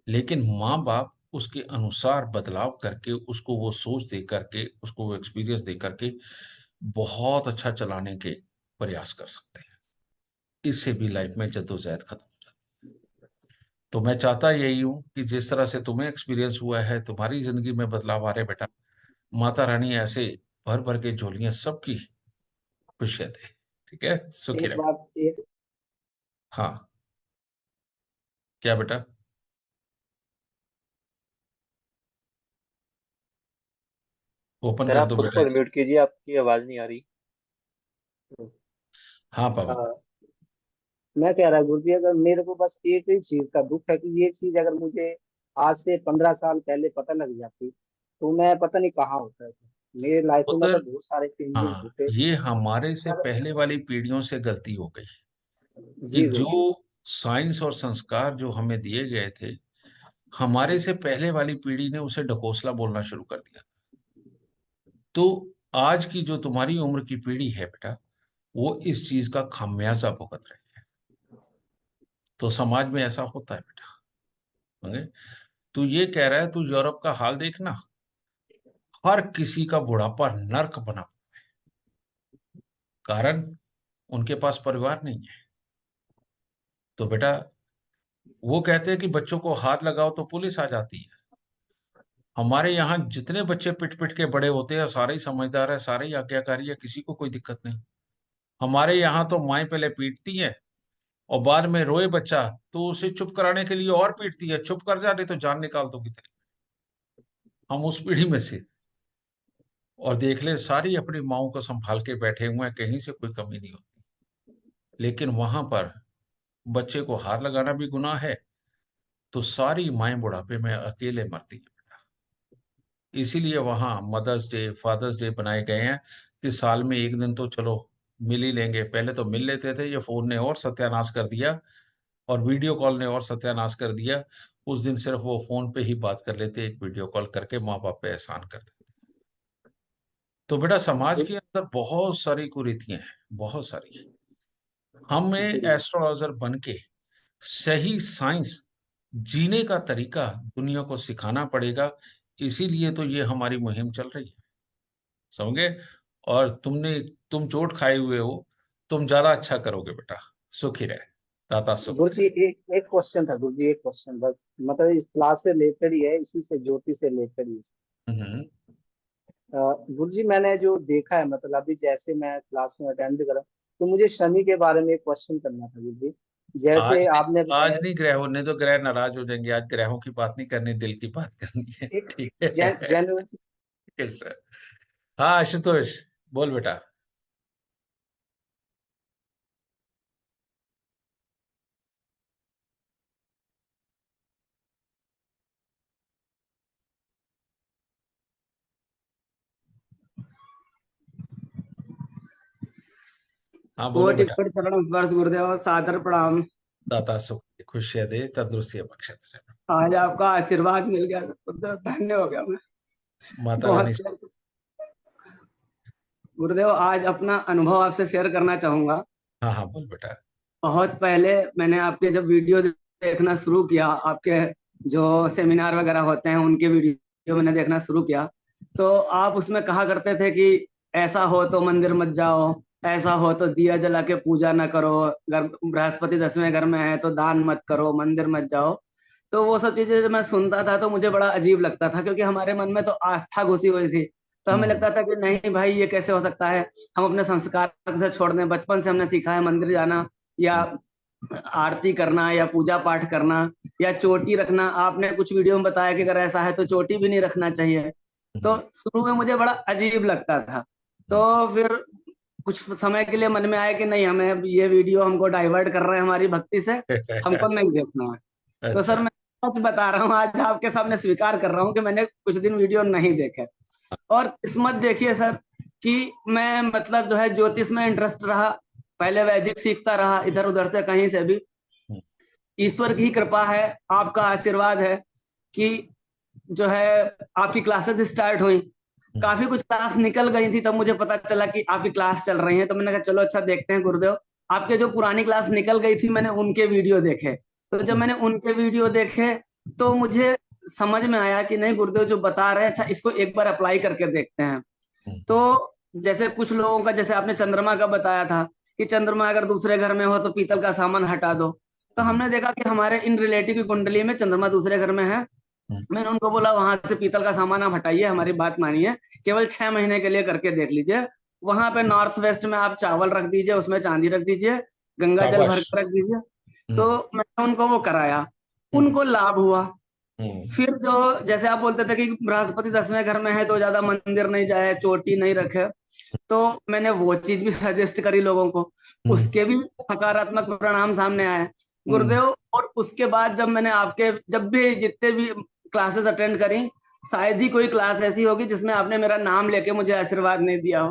लेकिन माँ बाप उसके अनुसार बदलाव करके, उसको वो सोच दे करके, उसको वो एक्सपीरियंस दे करके बहुत अच्छा चलाने के प्रयास कर सकते हैं। इससे भी लाइफ में जद्दोजहद खत्म हो जाती है। तो मैं चाहता यही हूं कि जिस तरह से तुम्हें एक्सपीरियंस हुआ है, तुम्हारी जिंदगी में बदलाव आ रहे बेटा, माता रानी ऐसे भर भर के झोलियां सबकी खुशियां दे। ठीक है, सुखी एक रहे। बात एक हाँ, क्या बेटा? ओपन सर कर आप दो खुद को बेटा। अनम्यूट कीजिए, आपकी आवाज नहीं आ रही। हाँ पवन। हाँ, मैं कह रहा गुरु जी, अगर मेरे को बस एक ही चीज का दुख है कि ये चीज अगर मुझे आज से 15 साल पहले पता लग जाती तो मैं पता नहीं कहाँ होता था। मेरे लाइफ में उधर, मतलब बहुत सारे चेंजेस हाँ, होते। ये हमारे से पर पहले वाली पीढ़ियों से गलती हो गई कि जी जो गुरु जी। साइंस और संस्कार जो हमें दिए गए थे, हमारे से पहले वाली पीढ़ी ने उसे ढकोसला बोलना शुरू कर दिया। तो आज की जो तुम्हारी उम्र की पीढ़ी है बेटा, वो इस चीज का खामियाजा भुगत रही है। तो समाज में ऐसा होता है बेटा। समझे? तू ये कह रहा है, तू यूरोप का हाल देखना, हर किसी का बुढ़ापा नर्क बना। कारण उनके पास परिवार नहीं है। तो बेटा, वो कहते हैं कि बच्चों को हाथ लगाओ तो पुलिस आ जाती है। हमारे यहाँ जितने बच्चे पिट पिट के बड़े होते हैं, सारे ही समझदार है, सारे ही आज्ञाकारी है, किसी को कोई दिक्कत नहीं। हमारे यहाँ तो माएं पहले पीटती है और बाद में रोए बच्चा तो उसे चुप कराने के लिए और पीटती है, चुप कर जा नहीं तो जान निकाल दो कितनी। हम उस पीढ़ी में से, और देख ले सारी अपनी माओ को संभाल के बैठे हुए हैं, कहीं से कोई कमी नहीं होती। लेकिन वहां पर बच्चे को हार लगाना भी गुनाह है, तो सारी माएं बुढ़ापे में अकेले मरती है। इसीलिए वहां मदर्स डे, फादर्स डे बनाए गए हैं कि साल में एक दिन तो चलो मिल ही लेंगे। पहले तो मिल लेते थे, ये फोन ने और सत्यानाश कर दिया और वीडियो कॉल ने और सत्यानाश कर दिया। उस दिन सिर्फ वो फोन पे ही बात कर लेते, एक वीडियो कॉल करके माँ बाप पे एहसान कर देते। तो बेटा, समाज के अंदर बहुत सारी कुरीतियां हैं, बहुत सारी। हमें जी एस्ट्रोलॉजर बन के सही साइंस जीने का तरीका दुनिया को सिखाना पड़ेगा। इसीलिए तो ये हमारी मुहिम चल रही है, समझे? और तुम चोट खाए हुए हो, तुम ज्यादा अच्छा करोगे बेटा। सुखी रहे, दाता सुख गुरु दे। जी, एक एक क्वेश्चन था गुरु जी, एक क्वेश्चन बस, मतलब इस क्लास से रिलेटेड ही है, इसी से ज्योति से रिलेटेड ही। हम्म। गुरु जी, मैंने जो देखा है, मतलब अभी जैसे मैं क्लास में अटेंड करा तो मुझे शनि के बारे में एक क्वेश्चन करना था गुरु जी। जैसे आपने आज बताया नहीं ग्रहों ने, तो ग्रह नाराज हो जाएंगे। आज ग्रहों की बात नहीं करनी, दिल की बात करनी है। एक ठीक है? जेन्युइन। Yes, sir. हाँ आशुतोष, बोल बेटा। हाँ बोलो कोटि बेटा। कोटि चरण स्पर्श गुरुदेव, सादर प्रणाम। दाता सुख दे, खुशियां दे, तंदुरुस्ती बख्शे। आज आपका आशीर्वाद मिल गया गुरुदेव, धन्य हो गया मैं। माता रानी। बहुत देर से- गुरुदेव, आज अपना अनुभव आपसे शेयर करना चाहूंगा। हाँ हाँ बोल बेटा। बहुत पहले मैंने आपके जब वीडियो देखना शुरू किया, आपके जो सेमिनार वगैरह होते हैं उनके वीडियो मैंने देखना शुरू किया, तो आप उसमें कहा करते थे कि ऐसा हो तो मंदिर मत जाओ, ऐसा हो तो दिया जला के पूजा ना करो, अगर बृहस्पति 10वें घर में है तो दान मत करो, मंदिर मत जाओ। तो वो सब चीजें जब मैं सुनता था तो मुझे बड़ा अजीब लगता था, क्योंकि हमारे मन में तो आस्था घुसी हुई थी। तो हमें हम्म। लगता था कि नहीं भाई, ये कैसे हो सकता है, हम अपने संस्कार से छोड़ दें। बचपन से हमने सीखा है मंदिर जाना या आरती करना या पूजा पाठ करना या चोटी रखना। आपने कुछ वीडियो में बताया कि अगर ऐसा है तो चोटी भी नहीं रखना चाहिए। तो हम्म। शुरू में मुझे बड़ा अजीब लगता था। तो फिर कुछ समय के लिए मन में आया कि नहीं, हमें ये वीडियो हमको डाइवर्ट कर रहे हैं हमारी भक्ति से, हमको नहीं देखना है। तो सर, अच्छा। मैं सच बता रहा हूँ, आज आपके सामने स्वीकार कर रहा हूँ कि मैंने कुछ दिन वीडियो नहीं देखे। और किस्मत देखिए सर कि मैं मतलब जो है ज्योतिष में इंटरेस्ट रहा, पहले वैदिक सीखता रहा इधर उधर से कहीं से भी। ईश्वर की कृपा है, आपका आशीर्वाद है कि जो है आपकी क्लासेस स्टार्ट हुई। काफी कुछ क्लास निकल गई थी, तब मुझे पता चला कि आपकी क्लास चल रही है, तो मैंने कहा चलो अच्छा देखते हैं गुरुदेव। आपके जो पुरानी क्लास निकल गई थी मैंने उनके वीडियो देखे, तो जब मैंने उनके वीडियो देखे तो मुझे समझ में आया कि नहीं गुरुदेव जो बता रहे हैं, अच्छा इसको एक बार अप्लाई करके देखते हैं। तो जैसे कुछ लोगों का, जैसे आपने चंद्रमा का बताया था कि चंद्रमा अगर दूसरे घर में हो तो पीतल का सामान हटा दो, तो हमने देखा कि हमारे इन रिलेटिव की कुंडली में चंद्रमा दूसरे घर में है। मैंने उनको बोला वहां से पीतल का सामान आप हटाइए, हमारी बात मानिए, केवल 6 महीने के लिए करके देख लीजिए। वहां पे नॉर्थ वेस्ट में आप चावल रख दीजिए, उसमें चांदी रख दीजिए, गंगा जल भर शाबाश। के रख दीजिए। तो मैंने उनको वो कराया, उनको लाभ हुआ। फिर जो जैसे आप बोलते थे कि बृहस्पति 10वें घर में है तो ज्यादा मंदिर नहीं जाए, चोटी नहीं रखे, तो मैंने वो चीज भी सजेस्ट करी लोगों को, उसके भी सकारात्मक परिणाम सामने आए गुरुदेव। और उसके बाद जब मैंने आपके जब भी जितने भी क्लासेस अटेंड करी, शायद ही कोई क्लास ऐसी होगी जिसमें आपने मेरा नाम लेके मुझे आशीर्वाद नहीं दिया हो।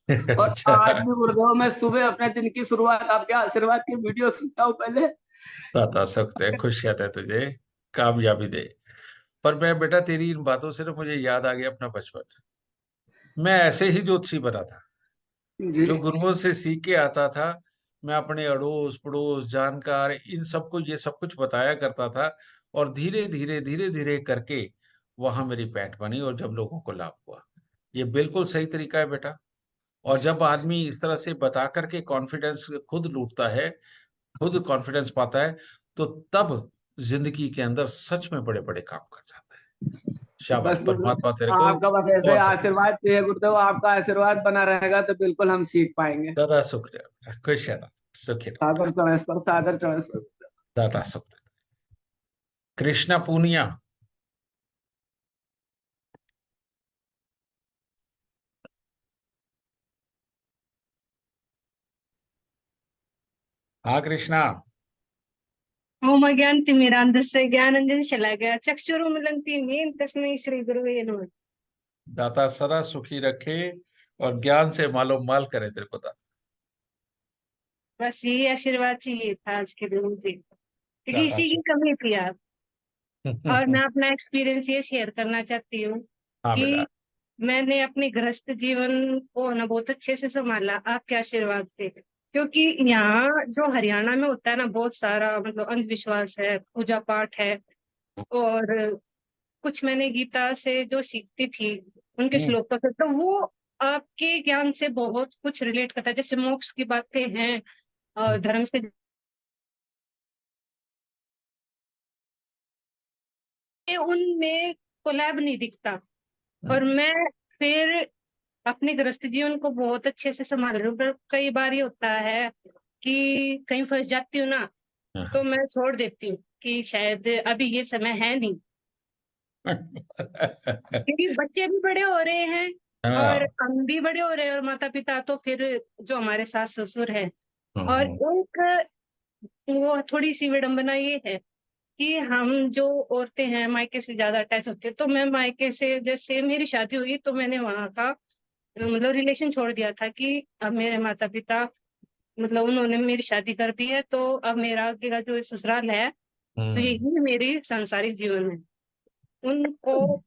और अच्छा, आज भी गुरुदेव मैं सुबह अपने दिन की शुरुआत आपके आशीर्वाद की वीडियो सुनता हूँ पहले। बता सकते हैं, खुशियां दे तुझे, कामयाबी दे। पर मैं बेटा तेरी इन बातों से ना मुझे याद आ गया अपना बचपन। मैं ऐसे ही ज्योतिषी बना था, जी। जो गुरुओं से सीख के आता था। मैं अपने अड़ोस पड़ोस जानकार इन सबको ये सब कुछ बताया करता था, और धीरे धीरे धीरे धीरे करके वहां मेरी पैठ बनी, और जब लोगों को लाभ हुआ। ये बिल्कुल सही तरीका है बेटा। और जब आदमी इस तरह से बता करके कॉन्फिडेंस खुद लूटता है, खुद कॉन्फिडेंस पाता है, तो तब जिंदगी के अंदर सच में बड़े बड़े काम कर जाता है। शाबाश, बस परमात्मा तेरे गुरुदेव को आपका बस ऐसे बहुत आशीर्वाद चाहिए गुरुदेव, आपका आशीर्वाद बना रहेगा तो बिल्कुल हम सीख पाएंगे। दादा सुख रहे, खुश है, सुखी रहो, सादर चरण पर, सादर चरण पर। दादा सुख दे। कृष्णा पूनिया। हाँ कृष्णा। ओम अज्ञानतिमिरान्धस्य ज्ञानाञ्जनशलाकया चक्षुरुन्मीलितं तस्मै श्रीगुरवे नमः। दाता सदा सुखी रखे और ज्ञान से मालो माल करे तेरे को दाता। बस यही आशीर्वाद चाहिए था आज के दिन मुझे, क्योंकि दाता इसी की सुख। कमी थी आप। और मैं अपना एक्सपीरियंस ये शेयर करना चाहती हूँ हाँ बेटा। कि मैंने अपने गृहस्थ जीवन को ना बहुत अच्छे से संभाला आपके आशीर्वाद से। क्योंकि यहाँ जो हरियाणा में होता है ना, बहुत सारा मतलब अंधविश्वास है, पूजा पाठ है, और कुछ मैंने गीता से जो सीखती थी उनके हम्म। श्लोकों से, तो वो आपके ज्ञान से बहुत कुछ रिलेट करता है। जैसे मोक्ष की बातें हैं और धर्म से उनमें कोलैब नहीं दिखता। और मैं फिर अपने गृहस्थ जीवन को बहुत अच्छे से संभाल रही हूँ। पर कई बार ये होता है कि कहीं फंस जाती हूँ ना, तो मैं छोड़ देती हूँ कि शायद अभी ये समय है नहीं, क्योंकि बच्चे भी बड़े हो रहे हैं और हाँ। हम भी बड़े हो रहे हैं, और माता पिता तो फिर जो हमारे सास ससुर है। और हम्म। एक वो थोड़ी सी विडंबना ये है कि हम जो औरतें हैं मायके से ज्यादा अटैच होती है। तो मैं मायके से, जैसे मेरी शादी हुई तो मैंने वहां का मतलब रिलेशन छोड़ दिया था कि अब मेरे माता पिता मतलब उन्होंने मेरी शादी कर दी है, तो अब मेरा आगे का जो ससुराल है तो हम्म। यही मेरी सांसारिक जीवन है, उनको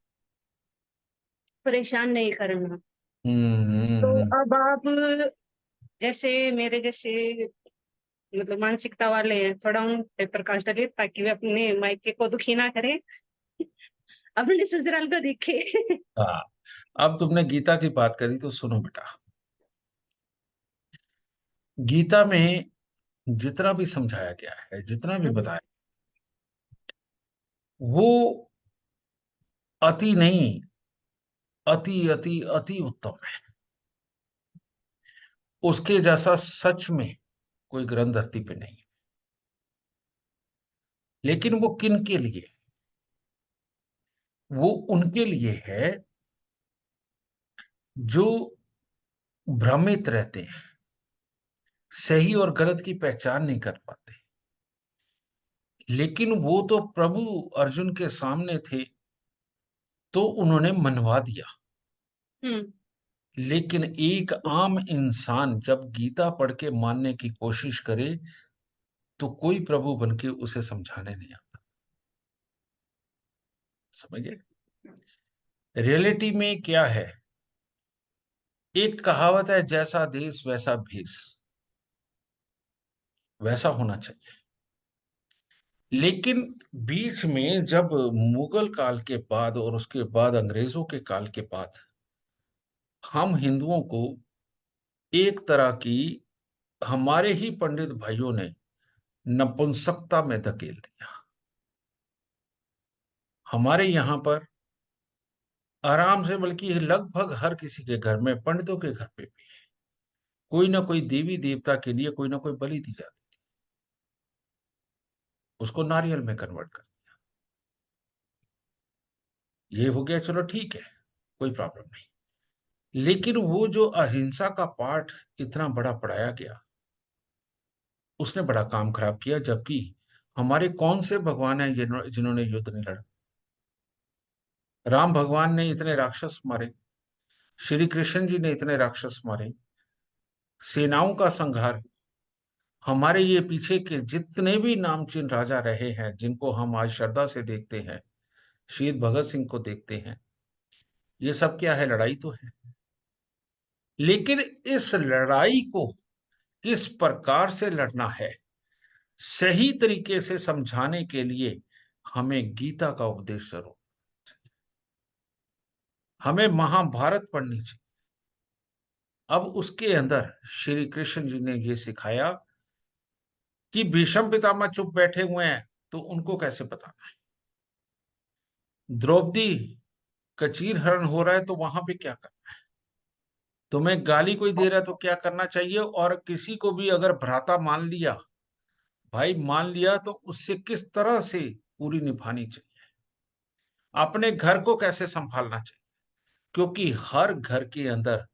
परेशान नहीं करना। तो हम्म। अब आप जैसे मेरे जैसे मतलब मानसिकता वाले हैं, थोड़ा उन पे प्रकाश डालिए ताकि वे अपने मायके को दुखी ना करें, अपने ससुराल को देखे। हाँ। अब तुमने गीता की बात करी तो सुनो बेटा। गीता में जितना भी समझाया गया है, जितना भी बताया, वो अति नहीं, अति अति अति उत्तम है। उसके जैसा सच में कोई ग्रंथ धरती पे नहीं है। लेकिन वो किन के लिए? वो उनके लिए है जो भ्रमित रहते हैं, सही और गलत की पहचान नहीं कर पाते। लेकिन वो तो प्रभु अर्जुन के सामने थे, तो उन्होंने मनवा दिया। लेकिन एक आम इंसान जब गीता पढ़ के मानने की कोशिश करे तो कोई प्रभु बन के उसे समझाने नहीं आता। समझिए रियलिटी में क्या है। एक कहावत है, जैसा देश वैसा भेष, वैसा होना चाहिए। लेकिन बीच में जब मुगल काल के बाद और उसके बाद अंग्रेजों के काल के बाद हम हिंदुओं को एक तरह की, हमारे ही पंडित भाइयों ने नपुंसकता में धकेल दिया। हमारे यहां पर आराम से, बल्कि लगभग हर किसी के घर में, पंडितों के घर पे भी कोई ना कोई देवी देवता के लिए कोई ना कोई बलि दी जाती थी, उसको नारियल में कन्वर्ट कर दिया। ये हो गया, चलो ठीक है, कोई प्रॉब्लम नहीं। लेकिन वो जो अहिंसा का पाठ इतना बड़ा पढ़ाया गया, उसने बड़ा काम खराब किया। जबकि हमारे कौन से भगवान हैं जिन्होंने युद्ध नहीं लड़ा? राम भगवान ने इतने राक्षस मारे, श्री कृष्ण जी ने इतने राक्षस मारे, सेनाओं का संहार। हमारे ये पीछे के जितने भी नामचीन राजा रहे हैं, जिनको हम आज श्रद्धा से देखते हैं, शहीद भगत सिंह को देखते हैं, ये सब क्या है? लड़ाई तो है। लेकिन इस लड़ाई को किस प्रकार से लड़ना है, सही तरीके से समझाने के लिए हमें गीता का उपदेश जरूर, हमें महाभारत पढ़नी चाहिए। अब उसके अंदर श्री कृष्ण जी ने ये सिखाया कि भीष्म पितामह चुप बैठे हुए हैं तो उनको कैसे बताना है। द्रौपदी का चीर हरण हो रहा है तो वहां पे क्या करना है। तुम्हें गाली कोई दे रहा है तो क्या करना चाहिए। और किसी को भी अगर भ्राता मान लिया, भाई मान लिया, तो उससे किस तरह से पूरी निभानी चाहिए। अपने घर को कैसे संभालना चाहिए, क्योंकि हर घर के अंदर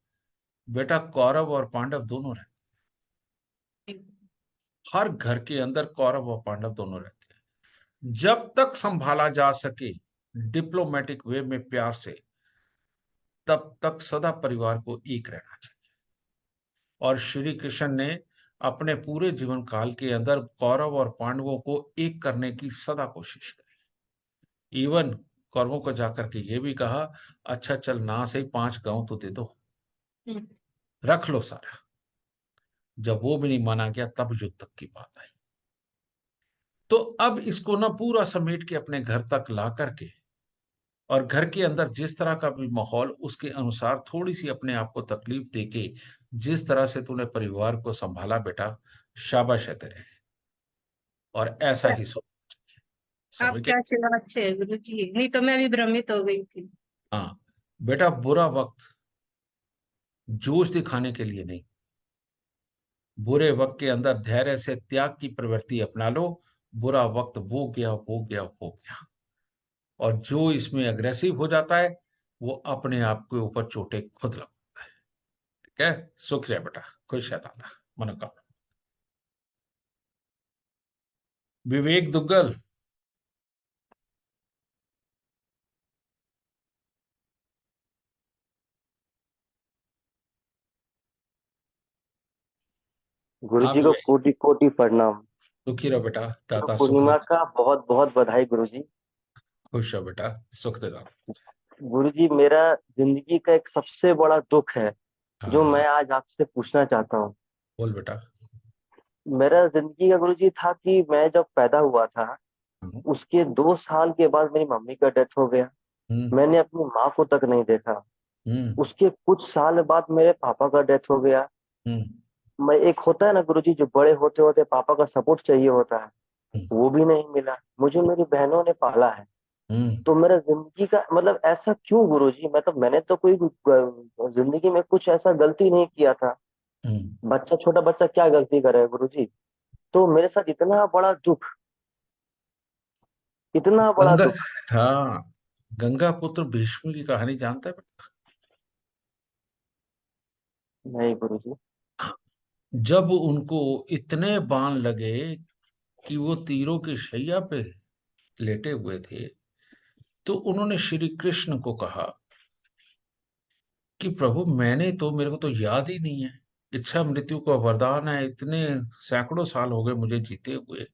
बेटा कौरव और पांडव दोनों रहते हैं। हर घर के अंदर कौरव और पांडव दोनों रहते हैं। जब तक संभाला जा सके डिप्लोमेटिक वे में, प्यार से, तब तक सदा परिवार को एक रहना चाहिए। और श्री कृष्ण ने अपने पूरे जीवन काल के अंदर कौरव और पांडवों को एक करने की सदा कोशिश करी। इवन कौरवों को जाकर के ये भी कहा, अच्छा चल ना से 5 गांव तो दे दो, रख लो सारा। जब वो भी नहीं माना गया, तब युद्ध तक की बात आई। तो अब इसको ना पूरा समेट के अपने घर तक ला करके, और घर के अंदर जिस तरह का भी माहौल, उसके अनुसार थोड़ी सी अपने आप को तकलीफ देके जिस तरह से तूने परिवार को संभाला बेटा, शाबाश है तेरे। और ऐसा ही सोच, आप समझ गए? क्या चिल्लाते से गुरु जी, नहीं तो मैं भी भ्रमित हो गई थी। हाँ बेटा, बुरा वक्त जोश दिखाने के लिए नहीं, बुरे वक्त के अंदर धैर्य से त्याग की प्रवृत्ति अपना लो। बुरा वक्त हो गया, हो गया, हो गया। और जो इसमें अग्रेसिव हो जाता है, वो अपने आप के ऊपर चोटें खुद लगाता है। ठीक है, शुक्रिया बेटा, खुश है दादा, मनोकामना। विवेक दुग्गल। गुरु हाँ जी को विवेक, कोटि कोटि प्रणाम। सुखी रहो बेटा, गुरु दाता सुख पूर्णिमा देता। का बहुत बहुत बधाई गुरु जी। खुश रहो बेटा, सुख दे दाता। गुरु जी, मेरा जिंदगी का एक सबसे बड़ा दुख है जो हाँ, मैं आज आपसे पूछना चाहता हूँ। बोल बेटा। मेरा जिंदगी का गुरु जी था कि मैं जब पैदा हुआ था, हम्म, उसके 2 साल के बाद मेरी मम्मी का डेथ हो गया। हम्म, मैंने अपनी माँ को तक नहीं देखा। हम्म, उसके कुछ साल बाद मेरे पापा का डेथ हो गया। हम्म, मैं, एक होता है ना गुरु जी, जो बड़े होते होते पापा का सपोर्ट चाहिए होता है, हम्म, वो भी नहीं मिला। मुझे मेरी बहनों ने पाला है। हम्म, तो मेरा जिंदगी का मतलब ऐसा क्यों गुरु जी? मतलब मैंने तो कोई जिंदगी में कुछ ऐसा गलती नहीं किया था। हम्म। बच्चा, छोटा बच्चा क्या गलती करे गुरु जी? तो मेरे साथ इतना बड़ा दुख, इतना बड़ा गंगा, दुख। हाँ, गंगा पुत्र भीष्म की कहानी जानता है बेटा? नहीं गुरु जी। जब उनको इतने बाण लगे कि वो तीरों की शैया पे लेटे हुए थे, तो उन्होंने श्री कृष्ण को कहा कि प्रभु मेरे को तो याद ही नहीं है, इच्छा मृत्यु का वरदान है, इतने सैकड़ों साल हो गए मुझे जीते हुए,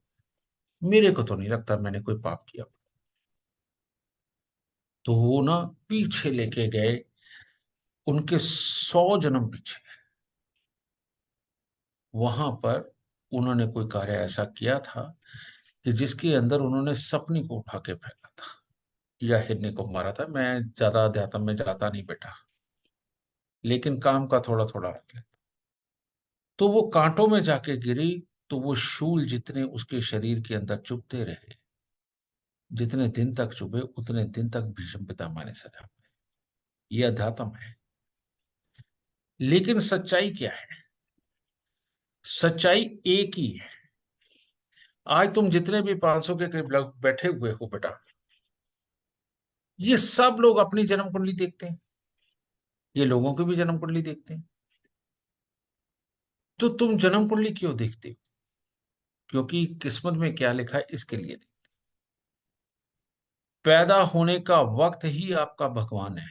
मेरे को तो नहीं लगता मैंने कोई पाप किया। तो वो ना पीछे लेके गए, उनके 100 जन्म पीछे। वहां पर उन्होंने कोई कार्य ऐसा किया था कि जिसके अंदर उन्होंने सपनी को उठा के फेंका था या हिरनी को मारा था। मैं ज्यादा अध्यात्म में जाता नहीं बेटा, लेकिन काम का थोड़ा थोड़ा रख लेता। तो वो कांटों में जाके गिरी, तो वो शूल जितने उसके शरीर के अंदर चुभते रहे, जितने दिन तक चुभे उतने दिन तक भीष्म पितामह ने सजा पाई। ये अध्यात्म है। लेकिन सच्चाई क्या है? सच्चाई एक ही है। आज तुम जितने भी 500 के करीब लोग बैठे हुए हो बेटा, ये सब लोग अपनी जन्म कुंडली देखते हैं, ये लोगों की भी जन्म कुंडली देखते हैं। तो तुम जन्म कुंडली क्यों देखते हो? क्योंकि किस्मत में क्या लिखा है इसके लिए देखते। पैदा होने का वक्त ही आपका भगवान है।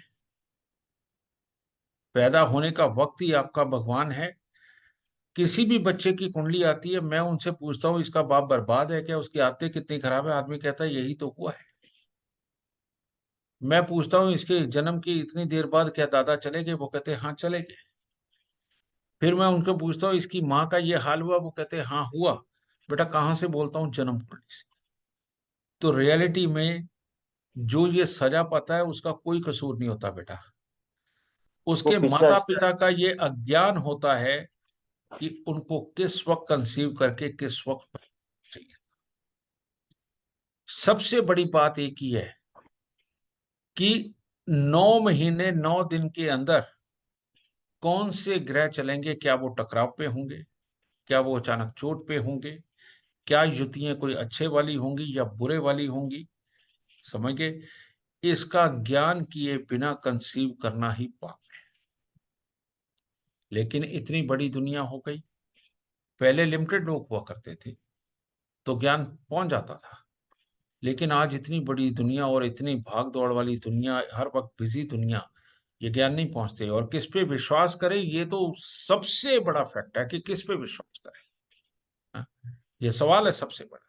पैदा होने का वक्त ही आपका भगवान है। किसी भी बच्चे की कुंडली आती है, मैं उनसे पूछता हूं इसका बाप बर्बाद है क्या, उसकी आदतें कितनी खराब है, आदमी कहता है यही तो हुआ है। मैं पूछता हूं इसके जन्म की इतनी देर बाद क्या दादा चले गए, वो कहते हैं हाँ चले गए। फिर मैं उनको पूछता हूँ इसकी माँ का ये हाल हुआ, वो कहते हैं हाँ हुआ। बेटा कहाँ से? बोलता हूँ जन्म कुंडली से। तो रियलिटी में जो ये सजा पाता है उसका कोई कसूर नहीं होता बेटा, वो उसके पिछला। माता पिता का ये अज्ञान होता है कि उनको किस वक्त कंसीव करके किस वक्त चाहिए। सबसे बड़ी बात एक ही है कि 9 महीने 9 दिन के अंदर कौन से ग्रह चलेंगे, क्या वो टकराव पे होंगे, क्या वो अचानक चोट पे होंगे, क्या युतियां कोई अच्छे वाली होंगी या बुरे वाली होंगी, समझ गए? इसका ज्ञान किए बिना कंसीव करना ही पाप है। लेकिन इतनी बड़ी दुनिया हो गई, पहले लिमिटेड लोग हुआ करते थे तो ज्ञान पहुंच जाता था, लेकिन आज इतनी बड़ी दुनिया और इतनी भाग दौड़ वाली दुनिया, हर वक्त बिजी दुनिया, ये ज्ञान नहीं पहुंचते। और किस पे विश्वास करें, ये तो सबसे बड़ा फैक्ट है कि किस पे विश्वास करें। हाँ, ये सवाल है सबसे बड़ा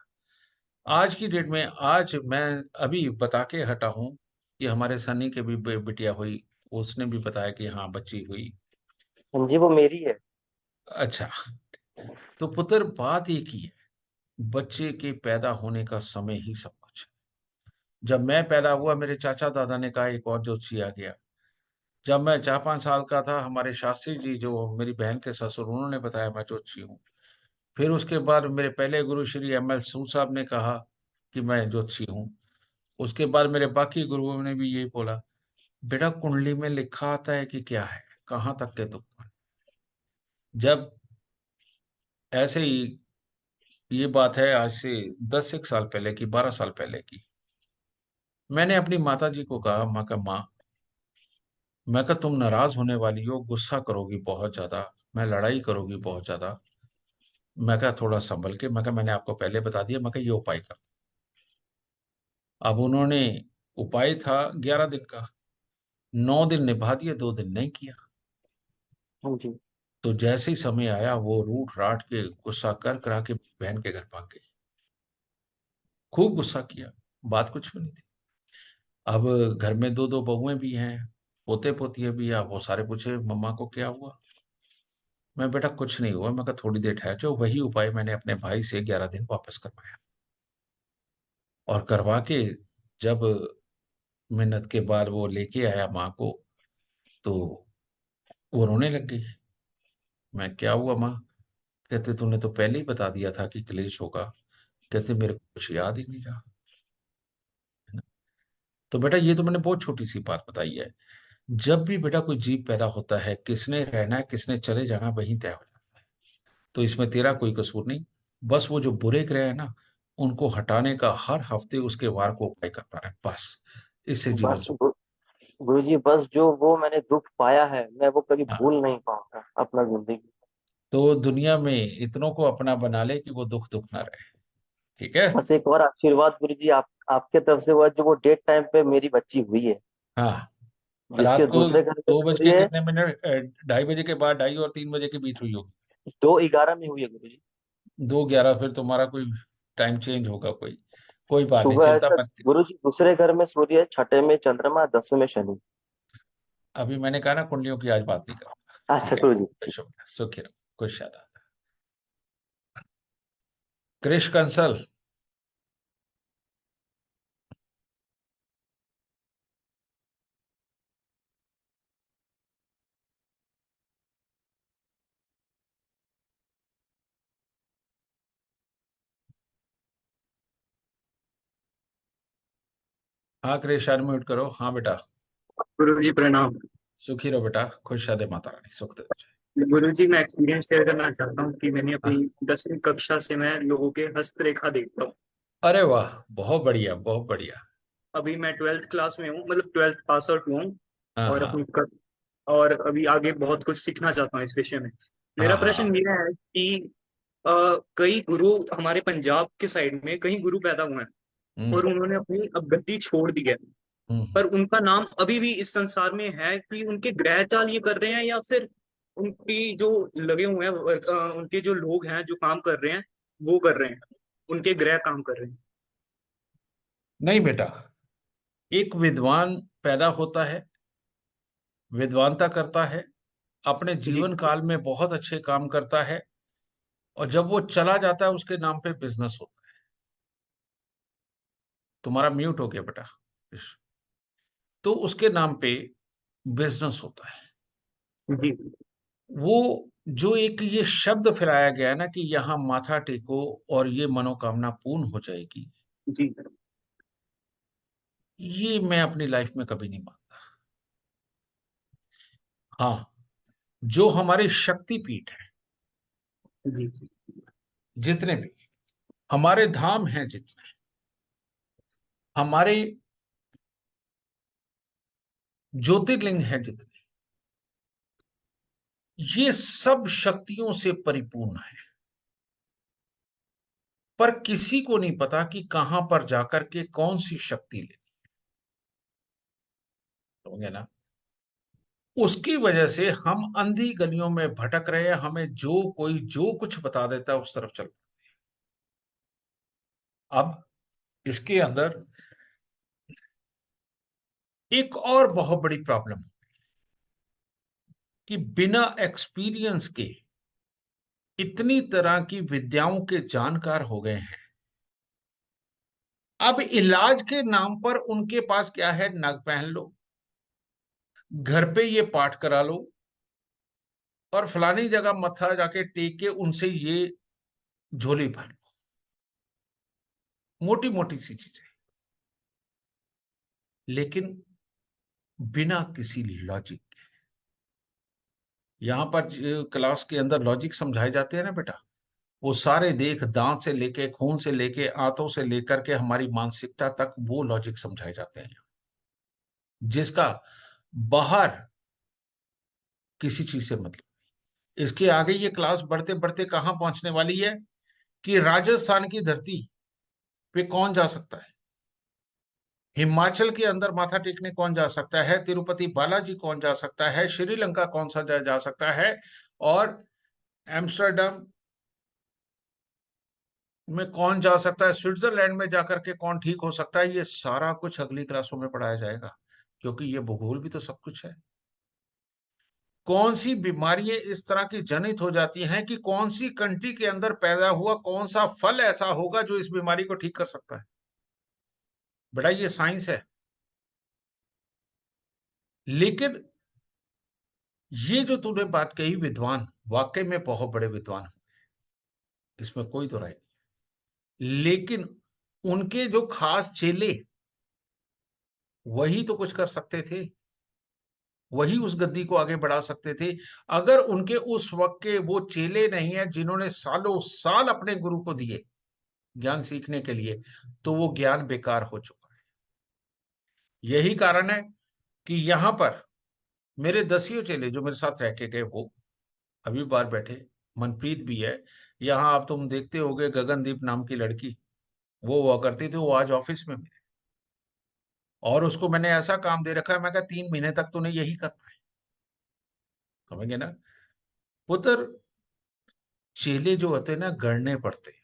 आज की डेट में। आज मैं अभी बता के हटा हूं कि हमारे सनी के भी बिटिया हुई, उसने भी बताया कि हाँ बच्ची हुई। हाँ जी, वो मेरी है। अच्छा, तो पुत्र बात एक ही है, बच्चे के पैदा होने का समय ही सब कुछ है। जब मैं पैदा हुआ मेरे चाचा दादा ने कहा एक और ज्योतिषी आ गया। जब मैं 4-5 साल का था, हमारे शास्त्री जी जो मेरी बहन के ससुर, उन्होंने बताया मैं ज्योतिषी हूँ। फिर उसके बाद मेरे पहले गुरु श्री एम एल सूद साहब ने कहा कि मैं ज्योतिषी हूँ। उसके बाद मेरे बाकी गुरुओं ने भी यही बोला, बेटा कुंडली में लिखा आता है कि क्या है, कहाँ तक के तुम। जब ऐसे ही, ये बात है आज से 10 एक साल पहले की, 12 साल पहले की, मैंने अपनी माता जी को कहा, माँ का माँ, मैं कहा तुम नाराज होने वाली हो, गुस्सा करोगी बहुत ज्यादा, मैं लड़ाई करोगी बहुत ज्यादा। मैं कहा थोड़ा संभल के, मैं कहा मैंने आपको पहले बता दिया, मैं कहा ये उपाय कर। अब उन्होंने, उपाय था 11 दिन का, 9 दिन निभा दिए, 2 दिन नहीं किया। हाँ जी। तो जैसे ही समय आया वो रूठ राट के गुस्सा कर करा के बहन के घर भाग गई। खूब गुस्सा किया, बात कुछ भी नहीं थी। अब घर में 2-2 बहुएं भी हैं, पोते पोतियां भी हैं। वो सारे पूछे मम्मा को क्या हुआ। मैं बेटा कुछ नहीं हुआ, मैं कहा थोड़ी देर ठहर जाओ। वही उपाय मैंने अपने भाई से 11 दिन वापस करवाया, और करवा के जब मिन्नत के बाद वो लेके आया माँ को, तो वो रोने लग गई। मैं क्या हुआ माँ? कहते तूने तो पहले ही बता दिया था कि क्लेश होगा। कहते मेरे को कुछ याद ही नहीं रहा, है ना? तो बेटा ये तो मैंने बहुत छोटी सी बात बताई है। जब भी बेटा कोई जीव पैदा होता है, किसने रहना है किसने चले जाना वहीं तय हो जाता है। तो इसमें तेरा कोई कसूर नहीं। बस वो जो बुरे ग्रह है ना, उनको हटाने का हर हफ्ते उसके वार को उपाय करता रहे, बस। इससे जीवन बस सुख। गुरु जी, बस जो वो मैंने दुख पाया है मैं वो कभी हाँ, भूल नहीं पाऊंगा अपना जिंदगी। तो दुनिया में इतनों को अपना बना ले कि वो दुख दुख ना रहे। ठीक है। बस एक और आशीर्वाद गुरु जी, आप आपके तरफ से हुआ जो वो डेट टाइम पे मेरी बच्ची हुई है। हाँ, रात जिसके को दूसरे घर में 2 बज सो के रही है, कितने मिनट, 2:30 बजे के बाद, 2:30 और 3 बजे के बीच हुई होगी। 2:11 में हुई है गुरुजी। 2:11, फिर तुम्हारा कोई टाइम चेंज होगा, कोई बात नहीं, सुबह चिंता ऐसा मत करो। गुरुजी दूसरे घर में सूर्य है, छठे में चंद्रमा, 10वें में शनि। अभी मैंने कहा ना, कुंडलियों की आज बात नहीं करूंगा, अच्छा ठीक है। गुरुजी। शुभ, सुखी रहो, खुश रहो। कृष कंसल। हाँ कृष, अनम्यूट करो। हाँ बेटा, गुरु जी प्रणाम। सुखी रहो बेटा, खुश रहते, माता रानी सुख दे तुझे। गुरु जी मैं एक्सपीरियंस शेयर करना चाहता हूँ कि मैंने अपनी हाँ। 10वीं कक्षा से मैं लोगों के हस्तरेखा देखता हूँ। अरे वाह, बहुत बढ़िया, बहुत बढ़िया। अभी मैं 12th क्लास में हूँ, मतलब 12th पास आउट हुआ हूँ। हाँ और हाँ और अभी आगे बहुत कुछ सीखना चाहता हूँ इस विषय में। हाँ मेरा हाँ हाँ। प्रश्न ये है कि कई गुरु हमारे पंजाब के साइड में कई गुरु पैदा हुए हैं हम्म और उन्होंने अपनी अब गद्दी छोड़ दी है। हम्म। पर उनका नाम अभी भी इस संसार में है कि उनके ग्रह चाल ये कर रहे हैं या फिर उनकी जो लगे हुए हैं उनके जो लोग हैं जो काम कर रहे हैं वो कर रहे हैं, उनके ग्रह काम कर रहे हैं। नहीं बेटा, एक विद्वान पैदा होता है, विद्वानता करता है, अपने जी जीवन काल में बहुत अच्छे काम करता है, और जब वो चला जाता है उसके नाम पे बिजनेस होता है। तुम्हारा म्यूट हो गया बेटा। तो उसके नाम पे बिजनेस होता है। जी वो जो एक ये शब्द फैलाया गया है ना कि यहाँ माथा टेको और ये मनोकामना पूर्ण हो जाएगी, जी ये मैं अपनी लाइफ में कभी नहीं मानता। हाँ, जो हमारे शक्तिपीठ है, जी जी जितने भी हमारे धाम हैं, जितने हमारे ज्योतिर्लिंग हैं, जितने, ये सब शक्तियों से परिपूर्ण है। पर किसी को नहीं पता कि कहां पर जाकर के कौन सी शक्ति लेनी, समझे ना। उसकी वजह से हम अंधी गलियों में भटक रहे हैं, हमें जो कोई जो कुछ बता देता है उस तरफ चल। अब इसके अंदर एक और बहुत बड़ी प्रॉब्लम कि बिना एक्सपीरियंस के इतनी तरह की विद्याओं के जानकार हो गए हैं। अब इलाज के नाम पर उनके पास क्या है, नग पहन लो, घर पे ये पाठ करा लो, और फलानी जगह मत्था जाके टेक के उनसे ये झोली भर लो, मोटी मोटी सी चीजें, लेकिन बिना किसी लॉजिक के। यहां पर क्लास के अंदर लॉजिक समझाए जाते हैं ना बेटा, वो सारे देख, दांत से लेके, खून से लेके, आंतों से लेकर के हमारी मानसिकता तक, वो लॉजिक समझाए जाते हैं, जिसका बाहर किसी चीज से मतलब। इसके आगे ये क्लास बढ़ते बढ़ते कहां पहुंचने वाली है कि राजस्थान की धरती पे कौन जा सकता है, हिमाचल के अंदर माथा टेकने कौन जा सकता है, तिरुपति बालाजी कौन जा सकता है, श्रीलंका कौन सा जा सकता है, और एम्स्टर्डम में कौन जा सकता है, स्विट्जरलैंड में जाकर के कौन ठीक हो सकता है, ये सारा कुछ अगली क्लासों में पढ़ाया जाएगा, क्योंकि ये भूगोल भी तो सब कुछ है। कौन सी बीमारियां इस तरह की जनित हो जाती हैं कि कौन सी कंट्री के अंदर पैदा हुआ कौन सा फल ऐसा होगा जो इस बीमारी को ठीक कर सकता है। बेटा ये साइंस है। लेकिन ये जो तूने बात कही, विद्वान वाकई में बहुत बड़े विद्वान हैं, इसमें कोई तो राय नहीं, लेकिन उनके जो खास चेले, वही तो कुछ कर सकते थे, वही उस गद्दी को आगे बढ़ा सकते थे। अगर उनके उस वक्त के वो चेले नहीं है जिन्होंने सालों साल अपने गुरु को दिए ज्ञान सीखने के लिए, तो वो ज्ञान बेकार हो चुका है। यही कारण है कि यहां पर मेरे 10 चेले जो मेरे साथ रह के गए, वो अभी बाहर बैठे, मनप्रीत भी है यहाँ। आप तुम देखते होगे, गगनदीप नाम की लड़की, वो हुआ करती थी, वो आज ऑफिस में मिले। और उसको मैंने ऐसा काम दे रखा है, मैं कहा 3 महीने तक तूने यही करना है। समझे ना पुत्र, चेले जो होते हैं ना, गढ़ने पड़ते हैं,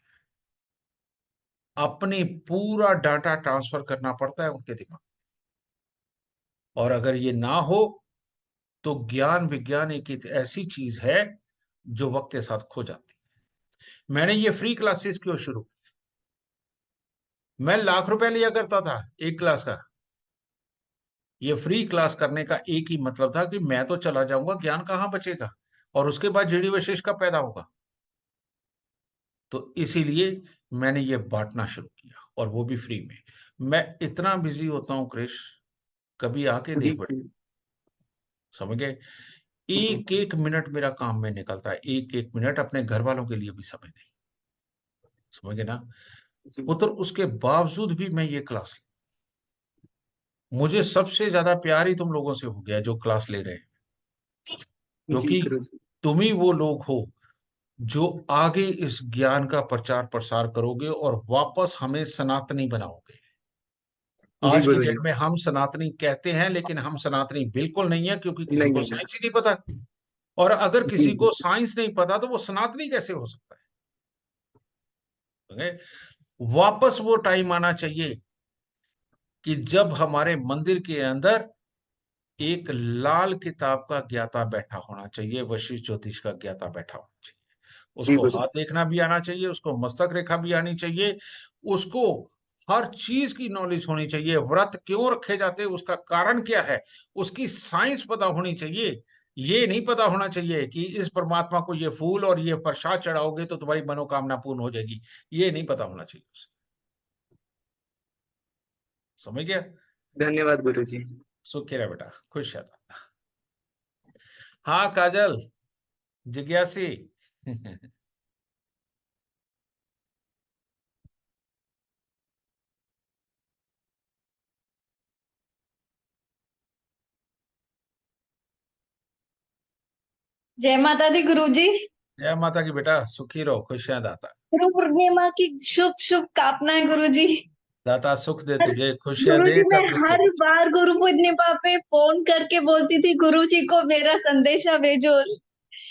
अपनी पूरा डाटा ट्रांसफर करना पड़ता है उनके दिमाग, और अगर ये ना हो तो ज्ञान विज्ञान एक ऐसी चीज है जो वक्त के साथ खो जाती है। मैंने ये फ्री क्लासेस क्यों शुरू, मैं लाख रुपए लिया करता था एक क्लास का। ये फ्री क्लास करने का एक ही मतलब था कि मैं तो चला जाऊंगा, ज्ञान कहाँ बचेगा, और उसके बाद जीडी विशेष का पैदा होगा। तो इसीलिए मैंने ये बांटना शुरू किया, और वो भी फ्री में। मैं इतना बिजी होता हूँ क्रिश, कभी आके जी देख बैठ। जी समझ गए? जी एक एक मिनट मेरा काम में निकलता है, एक एक मिनट अपने घर वालों के लिए भी समय नहीं। समझ गए ना जी पुत्र? उसके बावजूद भी मैं ये क्लास, मुझे सबसे ज्यादा प्यार ही तुम लोगों से हो गया जो क्लास ले रहे हैं, जी क्योंकि गुरु जी। तुम ही वो लोग हो जो आगे इस ज्ञान का प्रचार प्रसार करोगे और वापस हमें सनातनी बनाओगे। जी आज की गुरु जी। डेट में हम सनातनी कहते हैं, लेकिन हम सनातनी बिल्कुल नहीं है, क्योंकि किसी नहीं को नहीं साइंस ही नहीं पता। और अगर जी किसी जी को साइंस नहीं पता तो वो सनातनी कैसे हो सकता है? Okay? वापस वो टाइम आना चाहिए कि जब हमारे मंदिर के अंदर एक लाल किताब का ज्ञाता बैठा होना चाहिए, वशिष्ठ ज्योतिष का ज्ञाता बैठा होना चाहिए। जी उसको गुरु हाथ देखना भी आना चाहिए, उसको मस्तक रेखा भी आनी चाहिए, उसको हर चीज की नॉलेज होनी चाहिए। व्रत क्यों रखे जाते हैं, उसका कारण क्या है, उसकी साइंस पता होनी चाहिए। ये नहीं पता होना चाहिए कि इस परमात्मा को ये फूल और ये प्रसाद चढ़ाओगे तो तुम्हारी मनोकामना पूर्ण हो जाएगी। ये नहीं पता होना चाहिए उसे। समझ गया? धन्यवाद गुरु जी। सुखी रहे बेटा, खुश रह। हाँ काजल, जिज्ञासी। जय माता दी गुरुजी। जय माता की बेटा, सुखी रहो, खुशियां दाता। गुरु पूर्णिमा की शुभ शुभ कामनाएं गुरुजी। दाता सुख दे हर तुझे, खुशियां दे, गुरुजी मैं तंदुरुस्ती हर बख्शे। बार गुरु पूर्णिमा पे फोन करके बोलती थी गुरुजी को मेरा संदेशा भेजो।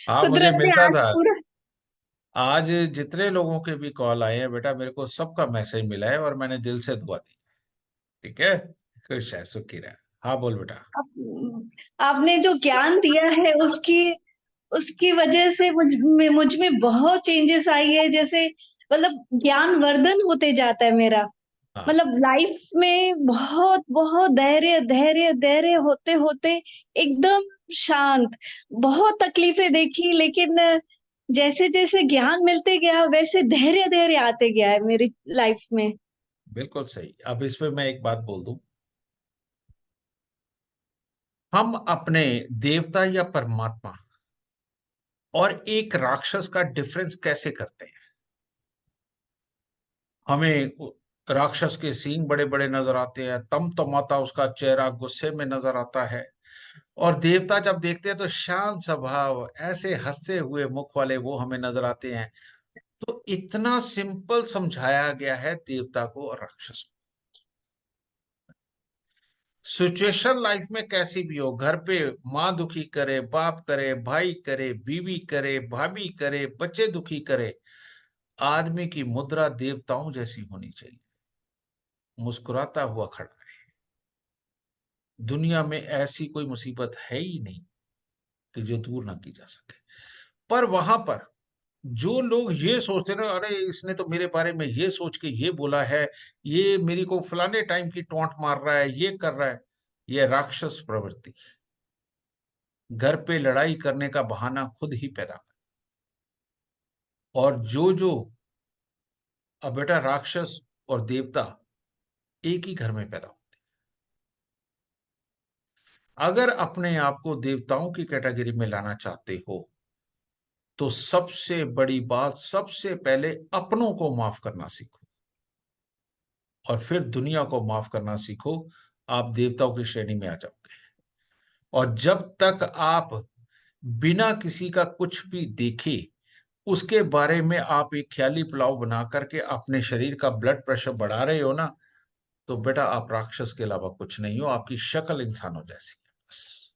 हाँ, मुझे कुदरत ने मिलता आज था। पूरा। आज जितने लोगों के भी कॉल आए हैं बेटा, मेरे को सबका मैसेज मिला है और मैंने दिल से दुआ दी। ठीक है, खुश है, सुखी रहे। हाँ बोल बेटा। आपने जो ज्ञान दिया है उसकी उसकी वजह से मुझ में बहुत चेंजेस आई है। जैसे मतलब ज्ञान वर्धन होते जाता है मेरा। हाँ मतलब लाइफ में बहुत बहुत धैर्य धैर्य धैर्य होते होते एकदम शांत। बहुत तकलीफें देखी, लेकिन जैसे जैसे ज्ञान मिलते गया वैसे धैर्य धैर्य आते गया है मेरी लाइफ में। बिल्कुल सही। अब इस पे मैं एक बात बोल दूं, हम अपने देवता या परमात्मा और एक राक्षस का डिफरेंस कैसे करते हैं? हमें राक्षस के सींग बड़े बड़े नजर आते हैं, तमतमाता उसका चेहरा गुस्से में नजर आता है, और देवता जब देखते हैं तो शांत स्वभाव, ऐसे हंसते हुए मुख वाले वो हमें नजर आते हैं। तो इतना सिंपल समझाया गया है देवता को और राक्षस को। सिचुएशन लाइफ में कैसी भी हो, घर पे माँ दुखी करे, बाप करे, भाई करे, बीवी करे, भाभी करे, बच्चे दुखी करे, आदमी की मुद्रा देवताओं जैसी होनी चाहिए, मुस्कुराता हुआ खड़ा है। दुनिया में ऐसी कोई मुसीबत है ही नहीं कि जो दूर ना की जा सके। पर वहां पर जो लोग ये सोचते ना, अरे इसने तो मेरे बारे में ये सोच के ये बोला है, ये मेरी को फलाने टाइम की टोंट मार रहा है, ये कर रहा है, ये राक्षस प्रवृत्ति। घर पे लड़ाई करने का बहाना खुद ही पैदा कर। और जो अब बेटा, राक्षस और देवता एक ही घर में पैदा होते हैं। अगर अपने आप को देवताओं की कैटेगरी में लाना चाहते हो तो सबसे बड़ी बात, सबसे पहले अपनों को माफ करना सीखो, और फिर दुनिया को माफ करना सीखो। आप देवताओं की श्रेणी में आ जाओगे। और जब तक आप बिना किसी का कुछ भी देखे उसके बारे में आप एक ख्याली पुलाव बना करके अपने शरीर का ब्लड प्रेशर बढ़ा रहे हो ना, तो बेटा आप राक्षस के अलावा कुछ नहीं हो, आपकी शक्ल इंसानों जैसी है बस।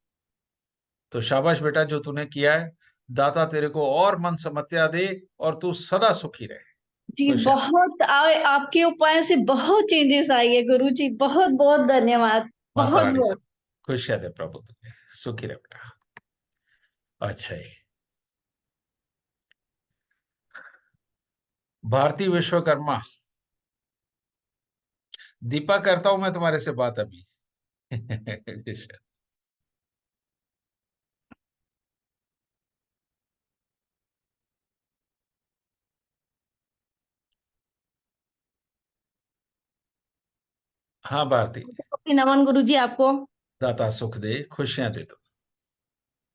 तो शाबाश बेटा जो तूने किया है, दाता तेरे को और मन समत्या दे और तू सदा सुखी रहे। जी खुश है। बहुत आपके उपाय से बहुत चेंजेस आई है गुरु जी, बहुत बहुत धन्यवाद। माता बहुत रानी से बहुत खुश है प्रभु तुझे, सुखी रहे बेटा। अच्छा ही भारती विश्वकर्मा, दीपा करता हूं मैं तुम्हारे से बात अभी। हाँ भारती, नमन गुरु जी आपको। दाता सुख दे, खुशियां दे दो।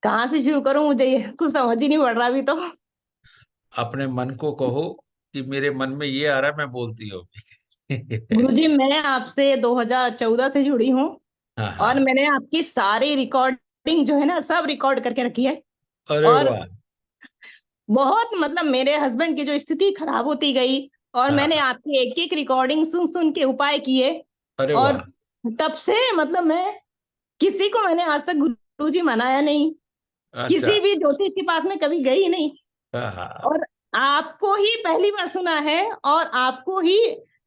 कहाँ से शुरू करूं, मुझे ये कुछ समझ ही नहीं पड़ रहा अभी तो। अपने मन को कहो कि मेरे मन में ये आ रहा है, मैं बोलती हूँ। गुरु जी मैं आपसे 2014 से जुड़ी हूँ हाँ और हाँ। मैंने आपकी सारी रिकॉर्डिंग जो है ना सब रिकॉर्ड करके रखी है। अरे और वाह। बहुत मतलब मेरे हस्बैंड की जो स्थिति खराब होती गई और मैंने हाँ, आपकी एक एक रिकॉर्डिंग सुन सुन के उपाय किए। अरे और वाह। तब से मतलब मैं किसी को मैंने आज तक गुरु जी मनाया नहीं, अच्छा। किसी भी ज्योतिष के पास में कभी गई नहीं। हाँ हाँ। और आपको ही पहली बार सुना है और आपको ही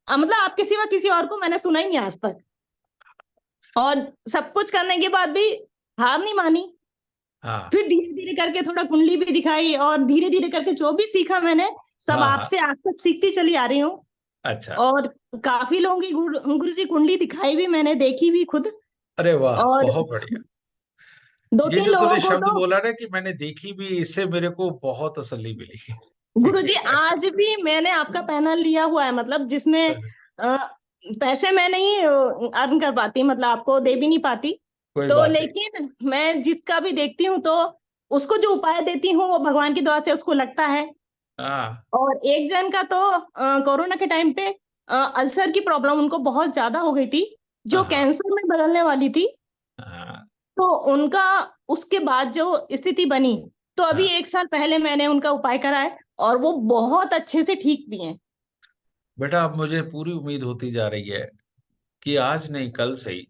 मतलब आपके सिवा किसी और को मैंने सुना ही नहीं आज तक। और सब कुछ करने के बाद भी हार नहीं मानी। हाँ फिर धीरे धीरे करके थोड़ा कुंडली भी दिखाई और धीरे धीरे करके जो भी सीखा मैंने सब हाँ हाँ। आपसे आज तक सीखती चली आ रही हूँ। अच्छा। और काफी लोगों की गुरु जी कुंडली दिखाई भी मैंने, देखी भी खुद। अरे वाह, और बहुत बढ़िया। दो ये तीन जो लोगों तूने को शब्द तो बोला ना कि मैंने देखी भी, इससे मेरे को बहुत तसल्ली मिली। गुरु जी आज भी मैंने आपका पैनल लिया हुआ है, मतलब जिसमें पैसे मैं नहीं अर्न कर पाती, मतलब आपको दे भी नहीं पाती। कोई तो बात नहीं। लेकिन मैं जिसका भी देखती हूँ तो उसको जो उपाय देती हूँ वो भगवान की दुआ से उसको लगता है। हाँ और एक जन का तो कोरोना के टाइम पे अल्सर की प्रॉब्लम उनको बहुत ज्यादा हो गई थी, हाँ जो हाँ कैंसर में बदलने वाली थी। हाँ तो उनका उसके बाद जो स्थिति बनी, तो अभी हाँ। 1 साल पहले मैंने उनका उपाय करा है और वो बहुत अच्छे से ठीक भी हैं। बेटा अब मुझे पूरी उम्मीद होती जा रही है कि आज नहीं कल से ही,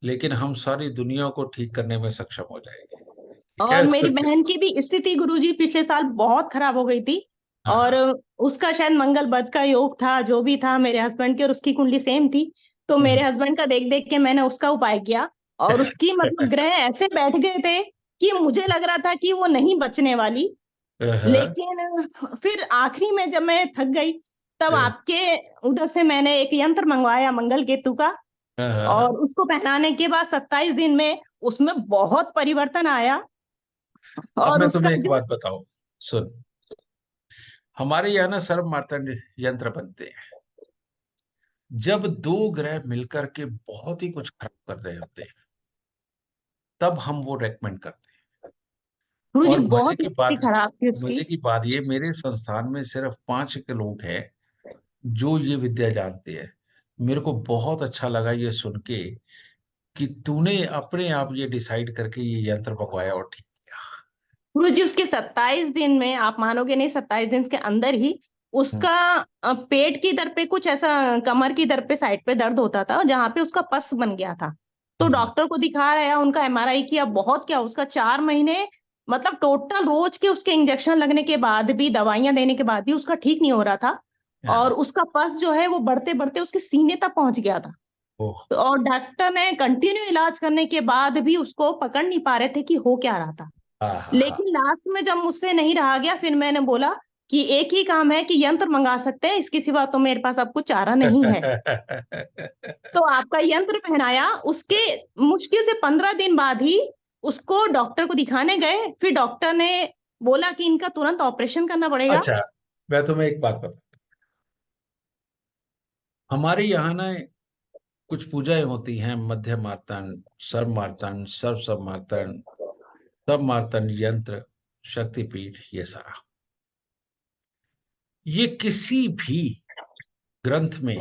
लेकिन हम सारी दुनिया को ठीक करने में सक्षम हो जाएंगे। ठीक और है मेरी सोचिए। बहन की भी स्थिति गुरुजी पिछले साल बहुत खराब हो गई थी। हाँ और हाँ। उसका शायद मंगल बुध का योग था, जो भी था मेरे हस्बैंड की और उसकी कुंडली सेम थी। तो मेरे हस्बैंड का देख देख के मैंने उसका उपाय किया और उसकी मतलब ग्रह ऐसे बैठ गए थे कि मुझे लग रहा था कि वो नहीं बचने वाली। हाँ, लेकिन फिर आखिरी में जब मैं थक गई तब आपके उधर से मैंने एक यंत्र मंगवाया मंगल केतु का। और उसको पहनाने के बाद 27 दिन में उसमें बहुत परिवर्तन आया। अब और मैं उसका तुम्हें एक जो बात बताऊं, सुन। हमारे यहाँ ना सर्व मार्तंड यंत्र बनते हैं जब दो ग्रह मिलकर के बहुत ही कुछ खराब कर रहे होते हैं, तब हम वो रेकमेंड करते हैं। गुरुजी और बहुत स्थिति खराब थी उसकी। मजे की बात ये, मेरे संस्थान में सिर्फ 5 के लोग हैं जो ये विद्या जानते हैं। मेरे को बहुत अच्छा लगा ये सुन के कि तूने अपने आप ये डिसाइड करके ये यंत्र मंगवाया और ठीक किया। गुरुजी उसके 27 दिन में आप मानोगे नहीं, 27 दिन के अंदर ही हम्म, उसका पेट की दर पे कुछ ऐसा, कमर की दर पे साइड पे दर्द होता था जहां पे उसका पस बन गया था। तो हम्म, डॉक्टर को दिखा रहा, उनका एमआरआई किया, बहुत क्या उसका 4 महीने मतलब टोटल रोज के उसके इंजेक्शन लगने के बाद भी, दवाइयां देने के बाद भी उसका ठीक नहीं हो रहा था। और हाँ, उसका पस जो है वो बढ़ते बढ़ते उसके सीने तक पहुंच गया था। ओह, तो और डॉक्टर ने कंटिन्यू इलाज करने के बाद भी उसको पकड़ नहीं पा रहे थे कि हो क्या रहा था। हाँ हाँ हाँ। लेकिन लास्ट में जब मुझसे नहीं रहा गया, फिर मैंने बोला कि एक ही काम है कि यंत्र मंगा सकते हैं, इसके सिवा तो मेरे पास अब कुछ चारा नहीं है। तो आपका यंत्र पहनाया, उसके मुश्किल से 15 दिन बाद ही उसको डॉक्टर को दिखाने गए, फिर डॉक्टर ने बोला कि इनका तुरंत ऑपरेशन करना पड़ेगा। अच्छा, मैं तुम्हें एक बात बता, हमारे यहाँ ना कुछ पूजाएं होती हैं, मध्य मार्तंड, सर्व मार्तंड, सर्व सब मार्तंड, सब मार्तंड यंत्र, शक्तिपीठ, ये सारा, ये किसी भी ग्रंथ में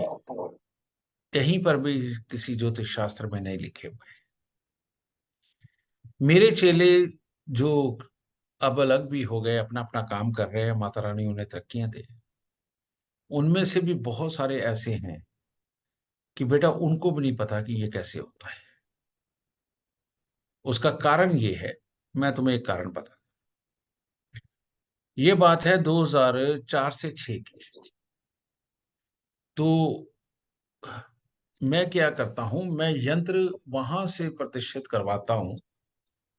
कहीं पर भी किसी ज्योतिष शास्त्र में नहीं लिखे हुए। मेरे चेले जो अब अलग भी हो गए, अपना अपना काम कर रहे हैं, माता रानी उन्हें तरक्कियां दे, उनमें से भी बहुत सारे ऐसे हैं कि बेटा उनको भी नहीं पता कि ये कैसे होता है। उसका कारण ये है, मैं तुम्हें एक कारण बता, ये बात है 2004 से 6 की। तो मैं क्या करता हूं, मैं यंत्र वहां से प्रतिष्ठित करवाता हूं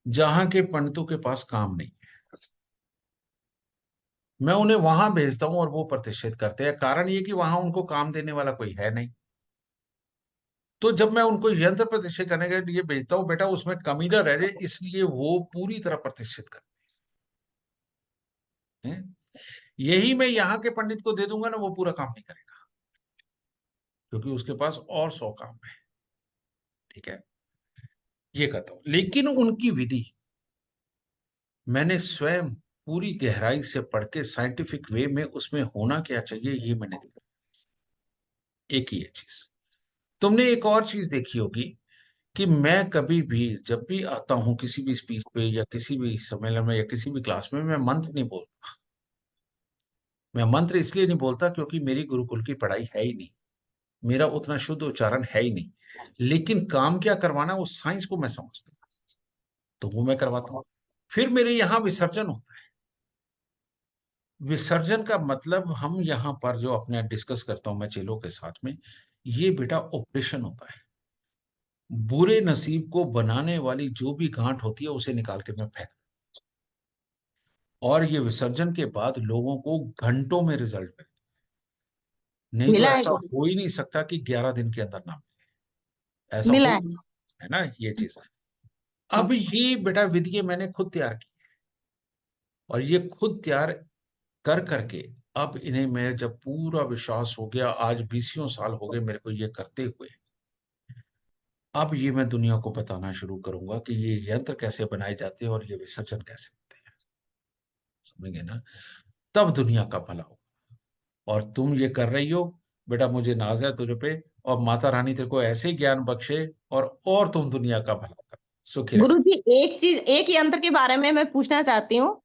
जहां के पंडितों के पास काम नहीं। मैं उन्हें वहां भेजता हूं और वो प्रतिष्ठित करते हैं। कारण ये कि वहां उनको काम देने वाला कोई है नहीं। तो जब मैं उनको यंत्र प्रतिष्ठित करने के लिए भेजता हूं, बेटा उसमें कमी न रह जाए, इसलिए वो पूरी तरह प्रतिष्ठित करते हैं। यही मैं यहाँ के पंडित को दे दूंगा ना, वो पूरा काम नहीं करेगा, क्योंकि उसके पास और 100 काम है। ठीक है, ये कहता हूं। लेकिन उनकी विधि मैंने स्वयं पूरी गहराई से पढ़ के साइंटिफिक वे में उसमें होना क्या चाहिए ये मैंने देखा। एक ही है चीज। तुमने एक और चीज देखी होगी कि मैं कभी भी जब भी आता हूं किसी भी स्पीच पे या किसी भी सम्मेलन में या किसी भी क्लास में, मैं मंत्र नहीं बोलता। मैं मंत्र इसलिए नहीं बोलता क्योंकि मेरी गुरुकुल की पढ़ाई है ही नहीं, मेरा उतना शुद्ध उच्चारण है ही नहीं। लेकिन काम क्या करवाना उस साइंस को मैं समझता हूं, तो वो मैं करवाता हूँ। फिर मेरे यहाँ विसर्जन होता है। विसर्जन का मतलब हम यहाँ पर जो अपने डिस्कस करता हूं मैं चेलों के साथ में, ये बेटा ऑपरेशन होता है। बुरे नसीब को बनाने वाली जो भी गांठ होती है उसे निकाल के मैं फेंक, और ये विसर्जन के बाद लोगों को घंटों में रिजल्ट मिलता है। नहीं तो मिला है ऐसा गुरु, हो ही नहीं सकता कि 11 दिन के अंदर ना मिले। ऐसा मिला हो है। नहीं सकता, है ना, ये चीज है। अब ये बेटा विधिये मैंने खुद तैयार की, और ये खुद तैयार कर करके अब इन्हें मैं जब पूरा विश्वास हो गया, आज 20 साल हो गए मेरे को ये करते हुए, अब ये मैं दुनिया को बताना शुरू करूंगा कि ये यंत्र कैसे बनाए जाते हैं और ये विसर्जन कैसे होते हैं। समझेंगे ना, तब दुनिया का भला हो। और तुम ये कर रही हो बेटा, मुझे नाज है तुझे पे, और माता रानी तेरे को ऐसे ही ज्ञान बख्शे, और तुम दुनिया का भला कर, सुखी रहे। गुरु जी, एक चीज, एक यंत्र के बारे में मैं पूछना चाहती हूँ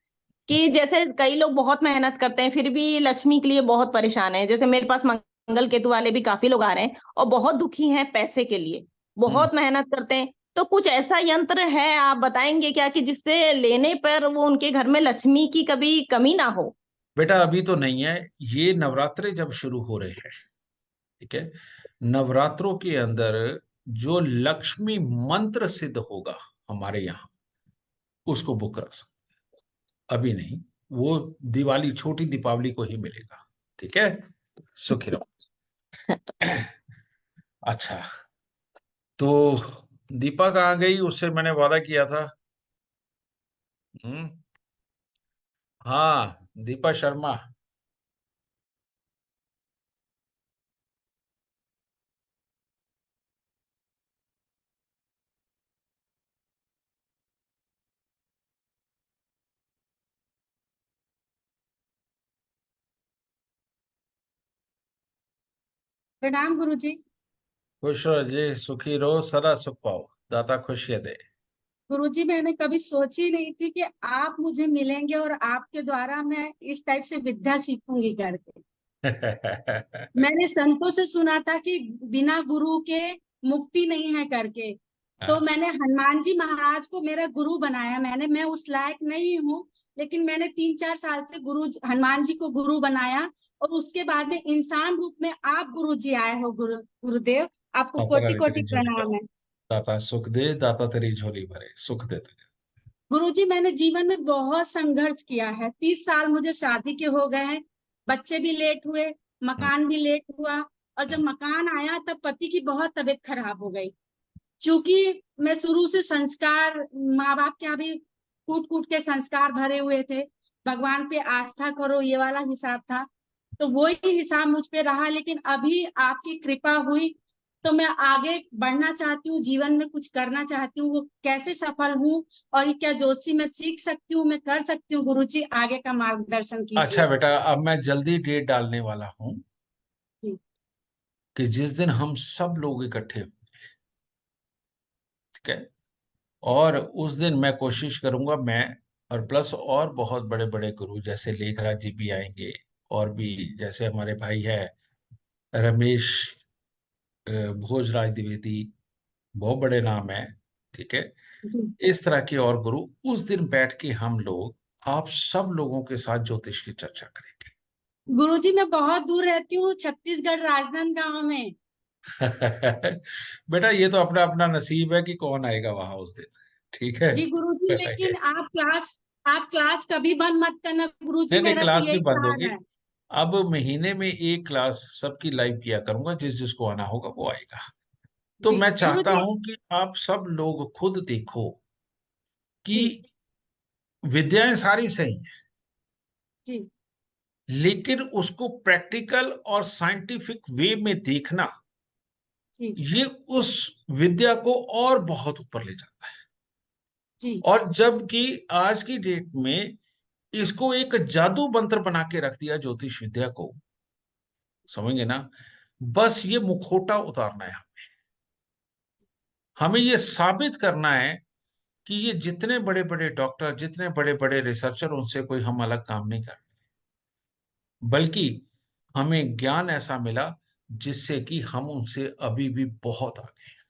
कि जैसे कई लोग बहुत मेहनत करते हैं फिर भी लक्ष्मी के लिए बहुत परेशान है। जैसे मेरे पास मंगल केतु वाले भी काफी लोग आ रहे हैं और बहुत दुखी हैं पैसे के लिए, बहुत मेहनत करते हैं। तो कुछ ऐसा यंत्र है आप बताएंगे क्या कि जिससे लेने पर वो उनके घर में लक्ष्मी की कभी कमी ना हो? बेटा अभी तो नहीं है, ये नवरात्रे जब शुरू हो रहे हैं, ठीक है, नवरात्रों के अंदर जो लक्ष्मी मंत्र सिद्ध होगा हमारे यहाँ, उसको बुक करा सकते। अभी नहीं, वो दिवाली, छोटी दीपावली को ही मिलेगा। ठीक है, सुखी रहो। अच्छा, तो दीपा कहाँ गई? उससे मैंने वादा किया था। हम्म, हाँ, दीपा शर्मा। प्रणाम गुरुजी। खुश रहो जी, सुखी रहो, सदा सुख पाओ, दाता खुशियां दे। गुरुजी, मैंने कभी सोची नहीं थी कि आप मुझे मिलेंगे और आपके द्वारा मैं इस टाइप से विद्या सीखूंगी करके। मैंने संतों से सुना था कि बिना गुरु के मुक्ति नहीं है करके। तो मैंने हनुमान जी महाराज को मेरा गुरु बनाया। मैं उस लायक नहीं हूँ, लेकिन मैंने 3-4 साल से हनुमान जी को गुरु बनाया। और उसके बाद में इंसान रूप में आप गुरु जी आए हो। गुरुदेव, आपको दाता कोटि रानी कोटि तेरी झोली प्रणाम भरे, है। दाता सुख दे, दाता तेरी झोली भरे, सुख दे तुझे। गुरुजी, मैंने जीवन में बहुत संघर्ष किया है। 30 साल मुझे शादी के हो गए हैं, बच्चे भी लेट हुए, मकान भी लेट हुआ। और जब मकान आया तब पति की बहुत तबीयत खराब हो गई। चूंकि मैं शुरू से संस्कार, माँ बाप के यहाँ भी कूट कूट के संस्कार भरे हुए थे, भगवान पे आस्था करो ये वाला हिसाब था, तो वही हिसाब मुझ पे रहा। लेकिन अभी आपकी कृपा हुई तो मैं आगे बढ़ना चाहती हूँ, जीवन में कुछ करना चाहती हूँ। वो कैसे सफल हूँ और ये क्या जोशी मैं सीख सकती हूँ, मैं कर सकती हूँ? गुरुजी, आगे का मार्गदर्शन अच्छा कीजिए। बेटा, अब मैं जल्दी डेट डालने वाला हूं जी। कि जिस दिन हम सब लोग इकट्ठे हों, ठीक है, और उस दिन मैं कोशिश करूंगा, मैं और प्लस और बहुत बड़े बड़े गुरु जैसे लेखराज जी भी आएंगे, और भी जैसे हमारे भाई है रमेश भोजराज द्विवेदी, बहुत बड़े नाम है, ठीक है। जी इस तरह के और गुरु, उस दिन बैठ के हम लोग आप सब लोगों के साथ ज्योतिष की चर्चा करेंगे। गुरुजी, मैं बहुत दूर रहती हूँ, छत्तीसगढ़ राजनांदगांव में। बेटा ये तो अपना अपना नसीब है कि कौन आएगा वहां उस दिन, ठीक है। जी गुरुजी, लेकिन आप क्लास कभी बंद मत करना गुरुजी, नहीं नहीं, मेरा तो क्लास नहीं यही बंद सहारा होगी। है। अब महीने में एक क्लास सबकी लाइव किया करूंगा, जिस जिसको आना होगा वो आएगा। तो जी मैं चाहता गुरुजी। हूं कि आप सब लोग खुद देखो कि जी विद्याएं सारी सही हैं, जी लेकिन उसको प्रैक्टिकल और साइंटिफिक वे में देखना, जी ये उस विद्या को और बहुत ऊपर ले जाता है। जी और जबकि आज की डेट में इसको एक जादू मंत्र बना के रख दिया ज्योतिष विद्या को, समझेंगे ना। बस ये मुखौटा उतारना है, हमें ये साबित करना है कि ये जितने बड़े बड़े डॉक्टर, जितने बड़े बड़े रिसर्चर, उनसे कोई हम अलग काम नहीं कर रहे, बल्कि हमें ज्ञान ऐसा मिला जिससे कि हम उनसे अभी भी बहुत आगे हैं।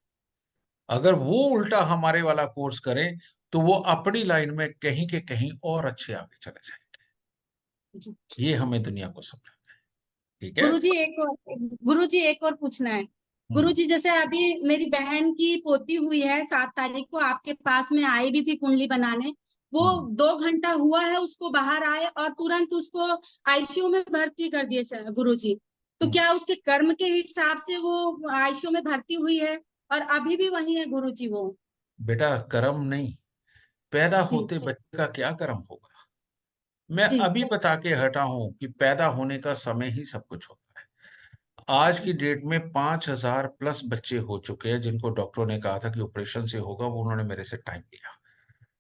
अगर वो उल्टा हमारे वाला कोर्स करें तो वो अपनी लाइन में कहीं के कहीं और अच्छे आगे चले जाएंगे। जी। ये हमें दुनिया को समझाना है, ठीक है। गुरुजी एक और पूछना है। हम्म, गुरुजी, जैसे अभी मेरी बहन की पोती हुई है, 7 तारीख को आपके पास में आई भी थी कुंडली बनाने। वो हम्म, 2 घंटा हुआ है उसको बाहर आए और तुरंत उसको आईसीयू में भर्ती कर दिए गुरुजी। तो हम्म। क्या उसके कर्म के हिसाब से वो आईसीयू में भर्ती हुई है और अभी भी वही है गुरुजी वो? बेटा कर्म नहीं, पैदा जी होते बच्चे का क्या कर्म होगा। मैं जी अभी बता के हटा हूं कि पैदा होने का समय ही सब कुछ होता है। आज की डेट में 5,000 प्लस बच्चे हो चुके हैं जिनको डॉक्टरों ने कहा था कि ऑपरेशन से होगा, वो उन्होंने मेरे से टाइम लिया।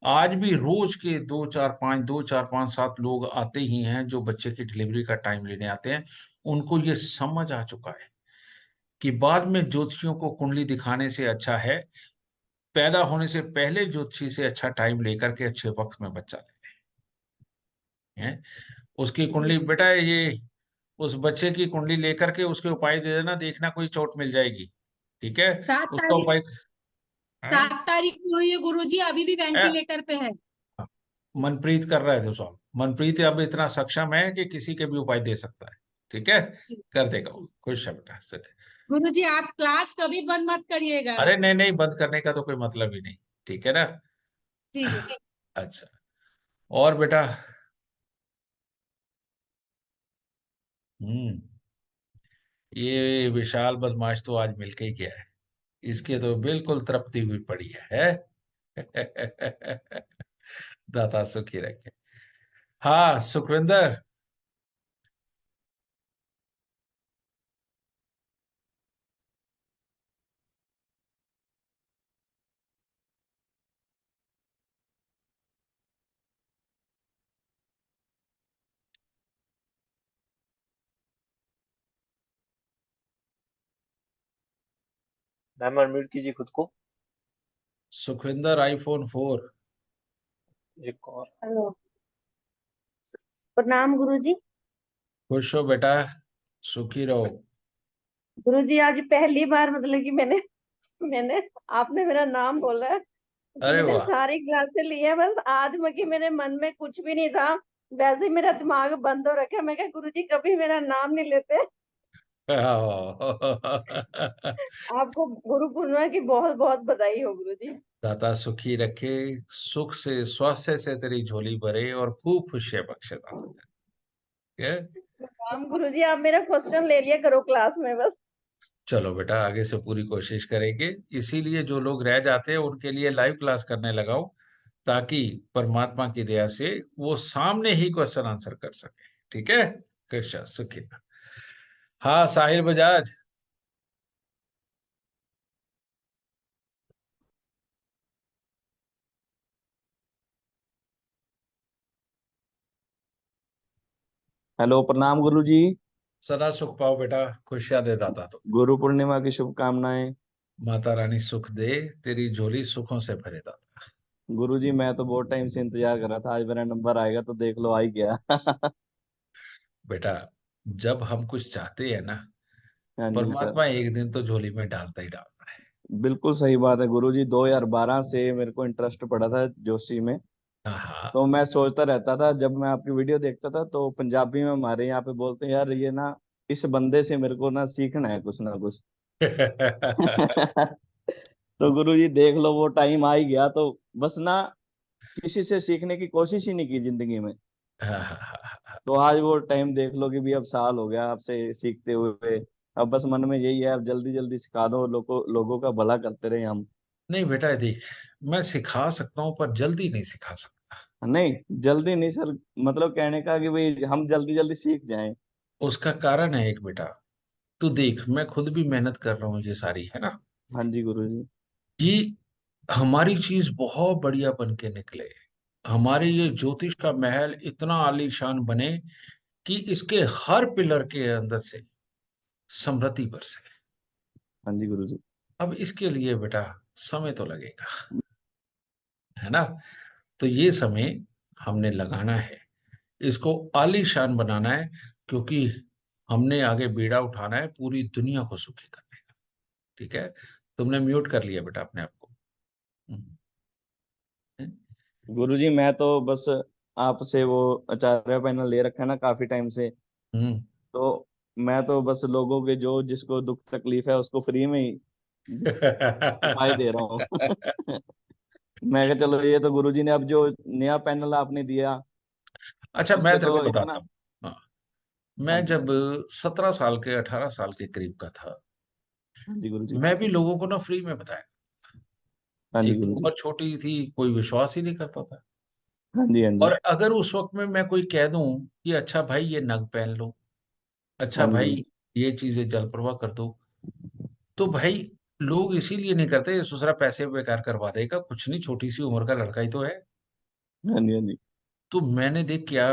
आज भी रोज के 2 4 5 लोग आते ही हैं जो बच्चे की डिलीवरी का टाइम लेने आते हैं। उनको ये समझ आ चुका है कि बाद में ज्योतिषियों को कुंडली दिखाने से अच्छा है पैदा होने से पहले ज्योतिषी से अच्छा टाइम लेकर के अच्छे वक्त में बच्चा ले हैं। उसकी कुंडली बेटा ये, उस बच्चे की कुंडली लेकर के उसके उपाय दे देना, देखना कोई चोट मिल जाएगी, ठीक है। सात उसका तारीख उपाय हैं? 7 तारीख को हुई है गुरुजी, अभी भी ए, वेंटिलेटर पे है। मनप्रीत कर रहा है तो सॉल्व, मनप्रीत अब इतना सक्षम है कि किसी के भी उपाय दे सकता है, ठीक है। जी कर देगा वो, खुश है बेटा सके। गुरुजी, आप क्लास कभी बंद मत करिएगा। अरे नहीं नहीं, बंद करने का तो कोई मतलब ही नहीं, ठीक है ना। जी अच्छा, और बेटा। हम्म, ये विशाल बदमाश तो आज मिलके ही गया है, इसके तो बिल्कुल तृप्ति हुई पड़ी है? दाता सुखी रखे। हाँ सुखविंदर। मैम अनम्यूट कीजिए खुद को। सुखविंदर आईफोन 4। एक और। हेलो, प्रणाम गुरुजी। खुश हो बेटा, सुखी रहो। गुरुजी आज पहली बार मतलब कि मैंने मैंने आपने मेरा नाम बोला है कि अरे मैंने वाह। सारी क्लासें ली है। बस आज कि मेरे मन में कुछ भी नहीं था, वैसे ही मेरा दिमाग बंद हो रखा है। मैं क्या गुरुजी कभी मेरा नाम नहीं लेते। आपको गुरु पूर्णिमा की बहुत बहुत बधाई हो गुरुजी। दाता सुखी रखे, सुख से स्वास्थ्य से तेरी झोली भरे और खूब खुशियां बख्शे दाता तेरे, ठीक है? प्रणाम गुरुजी, आप मेरा क्वेश्चन ले लिया करो क्लास में बस। चलो बेटा आगे से पूरी कोशिश करेंगे, इसीलिए जो लोग रह जाते हैं उनके लिए लाइव क्लास करने लगाओ, ताकि परमात्मा की दया से वो सामने ही क्वेश्चन आंसर कर सके, ठीक है। कृष्ण सुखी। हाँ साहिल बजाज। हेलो, प्रणाम गुरु जी। सदा सुख पाओ बेटा, खुशियां दे दाता तो। गुरु पूर्णिमा की शुभकामनाएं। माता रानी सुख दे, तेरी झोली सुखों से भरे दाता। गुरु जी, मैं तो बहुत टाइम से इंतजार कर रहा था, आज मेरा नंबर आएगा तो देख लो, आ ही गया। बेटा जब हम कुछ चाहते हैं ना हाँ जी सर, परमात्मा एक दिन तो झोली में डालता ही डालता है। बिल्कुल सही बात है गुरुजी। 2012 से मेरे को इंटरेस्ट पड़ा था जोशी में। हाँ हाँ। तो मैं सोचता रहता था, जब मैं आपकी वीडियो देखता था तो पंजाबी में हमारे यहाँ पे बोलते हैं यार ये ना, इस बंदे से मेरे को ना सीखना है कुछ ना कुछ। तो गुरुजी देख लो, वो टाइम आ ही गया, तो बस ना किसी से सीखने की कोशिश ही नहीं की जिंदगी में। हाँ हाँ हाँ हाँ। तो आज वो टाइम देख लो कि भी अब साल हो गया आपसे सीखते हुए। अब बस मन में यही है, अब जल्दी जल्दी सिखा दो, लोगों का भला करते रहे हम। नहीं बेटा देख, मैं सिखा सकता हूँ पर जल्दी नहीं सिखा सकता। नहीं जल्दी नहीं सर, मतलब कहने का कि भाई हम जल्दी जल्दी सीख जाएं। उसका कारण है एक बेटा, तू देख मैं खुद भी मेहनत कर रहा हूँ ये सारी, है ना, हाँ जी गुरुजी। कि हमारी चीज बहुत बढ़िया बन के निकले, हमारे ये ज्योतिष का महल इतना आलीशान बने कि इसके हर पिलर के अंदर से समृद्धि बरसे। हाँ जी गुरुजी। अब इसके लिए बेटा समय तो लगेगा, है ना। तो ये समय हमने लगाना है, इसको आलीशान बनाना है, क्योंकि हमने आगे बीड़ा उठाना है पूरी दुनिया को सुखी करने का। ठीक है, तुमने म्यूट कर लिया बेटा अपने आप को। गुरुजी मैं तो बस आपसे वो आचार्य पैनल ले रखा है ना काफी टाइम से। हम्म। तो मैं तो बस लोगों के जो जिसको दुख तकलीफ है उसको फ्री में ही उपाय दे रहा हूँ। मैं कहा चलो, ये तो गुरुजी ने अब जो नया पैनल आपने दिया अच्छा मैं उससे तेरे को तो बताता इतना। हूँ। हाँ, हाँ मैं जी। जब 17 साल के 18 साल के करीब का था, हाँ जी गुरुजी। मैं भी लोगों को ना फ्री में बताया। हाँ जी एक तो गुरुजी। उम्र छोटी थी, कोई विश्वास ही नहीं करता था। हाँ जी। हाँ और जी। अगर उस वक्त में मैं कोई कह दूं कि अच्छा भाई ये नग पहन लो, अच्छा हाँ जी भाई गुरुजी। ये चीजें जल प्रवाह कर दो, तो भाई लोग इसीलिए नहीं करते, ये दूसरा पैसे बेकार करवा देगा, कुछ नहीं, छोटी सी उम्र का लड़का ही तो है। हाँ जी। हाँ जी। तो मैंने देख क्या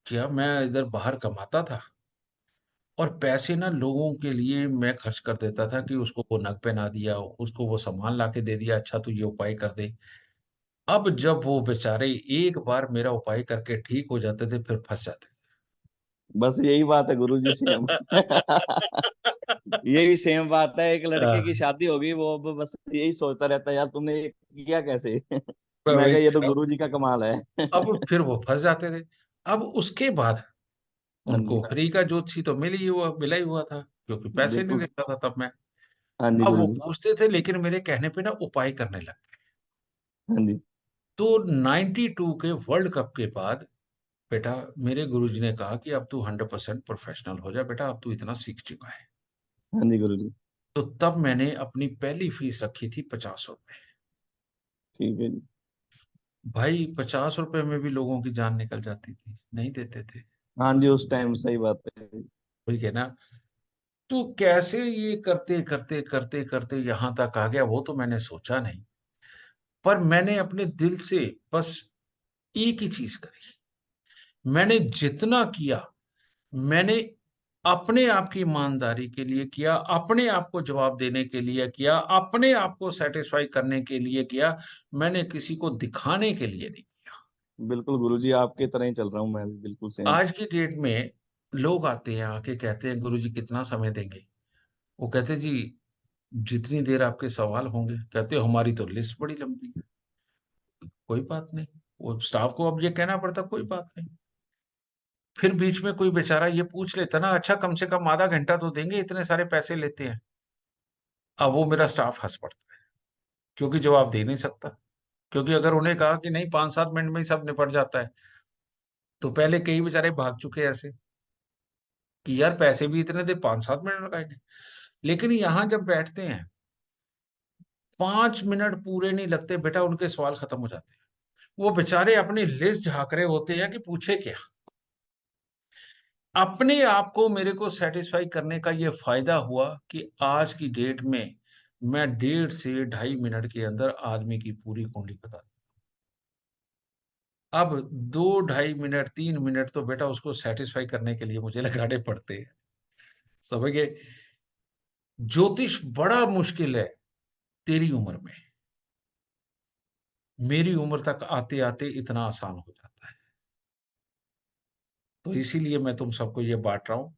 किया, मैं इधर बाहर कमाता था और पैसे ना लोगों के लिए मैं खर्च कर देता था, कि उसको वो नग पहना दिया, उसको वो सामान ला के दे दिया, अच्छा तू ये उपाय कर दे। अब जब वो बेचारे एक बार मेरा उपाय करके ठीक हो जाते थे, फिर फंस जाते बस यही बात है गुरुजी, सेम। यही सेम बात है, एक थे। लड़के की शादी हो गई, वो अब बस यही सोचता रहता है यार तुमने ये किया कैसे। मैं मैं वही कहा ये कह तो रहा हूँ। गुरुजी का कमाल है। अब फिर वो फंस जाते थे। अब उसके बाद हाँ उनको जी। फ्री का ज्योतिषी तो मिला ही हुआ था, क्योंकि पैसे नहीं बिल्कुल। देता था तब मैं। हाँ जी अब वो गुरुजी। पूछते थे, लेकिन मेरे कहने पे ना उपाय करने लगे। हाँ जी। तो 92 के वर्ल्ड कप के बाद बेटा मेरे गुरुजी ने कहा कि अब तू 100% प्रोफेशनल हो जा बेटा, अब तू इतना सीख चुका है। हाँ जी गुरुजी। तो तब मैंने अपनी पहली फीस रखी थी 50 रुपए। ठीक है जी। भाई 50 रुपए में भी लोगों की जान निकल जाती थी, नहीं देते थे। हाँ जी, उस टाइम सही बात है। ठीक है ना। तो कैसे ये करते करते करते करते यहां तक आ गया, वो तो मैंने सोचा नहीं। पर मैंने अपने दिल से बस एक ही चीज करी, मैंने जितना किया, मैंने अपने आप की ईमानदारी के लिए किया, अपने आप को जवाब देने के लिए किया, अपने आप को सेटिस्फाई करने के लिए किया, मैंने किसी को दिखाने के लिए नहीं किया। बिल्कुल गुरुजी, आपके तरह ही चल रहा हूँ मैं भी, बिल्कुल सेम। आज की डेट में लोग आते हैं, आके कहते हैं गुरुजी कितना समय देंगे। वो कहते जी जितनी देर आपके सवाल होंगे। कहते हमारी तो लिस्ट बड़ी लंबी है। कोई बात नहीं, वो स्टाफ को अब ये कहना पड़ता कोई बात नहीं। फिर बीच में कोई बेचारा ये पूछ लेता ना, अच्छा कम से कम आधा घंटा तो देंगे, इतने सारे पैसे लेते हैं। अब वो मेरा स्टाफ हंस पड़ता है, क्योंकि जवाब दे नहीं सकता। क्योंकि अगर उन्हें कहा कि नहीं 5-7 मिनट में ही सब निपट जाता है, तो पहले कई बेचारे भाग चुके ऐसे, कि यार पैसे भी इतने दे 5-7 मिनट लगाएंगे। लेकिन यहाँ जब बैठते हैं 5 मिनट पूरे नहीं लगते बेटा, उनके सवाल खत्म हो जाते हैं। वो बेचारे अपनी लिस्ट झांक रहे होते हैं कि पूछे क्या। अपने आप को मेरे को सेटिस्फाई करने का ये फायदा हुआ कि आज की डेट में मैं 1.5 से 2.5 मिनट के अंदर आदमी की पूरी कुंडली बता दूं। अब 2-2.5 मिनट 3 मिनट तो बेटा उसको सेटिस्फाई करने के लिए मुझे लगाने पड़ते हैं, समझ गए। ज्योतिष बड़ा मुश्किल है तेरी उम्र में, मेरी उम्र तक आते आते इतना आसान हो जाता है। तो इसीलिए मैं तुम सबको ये बांट रहा हूं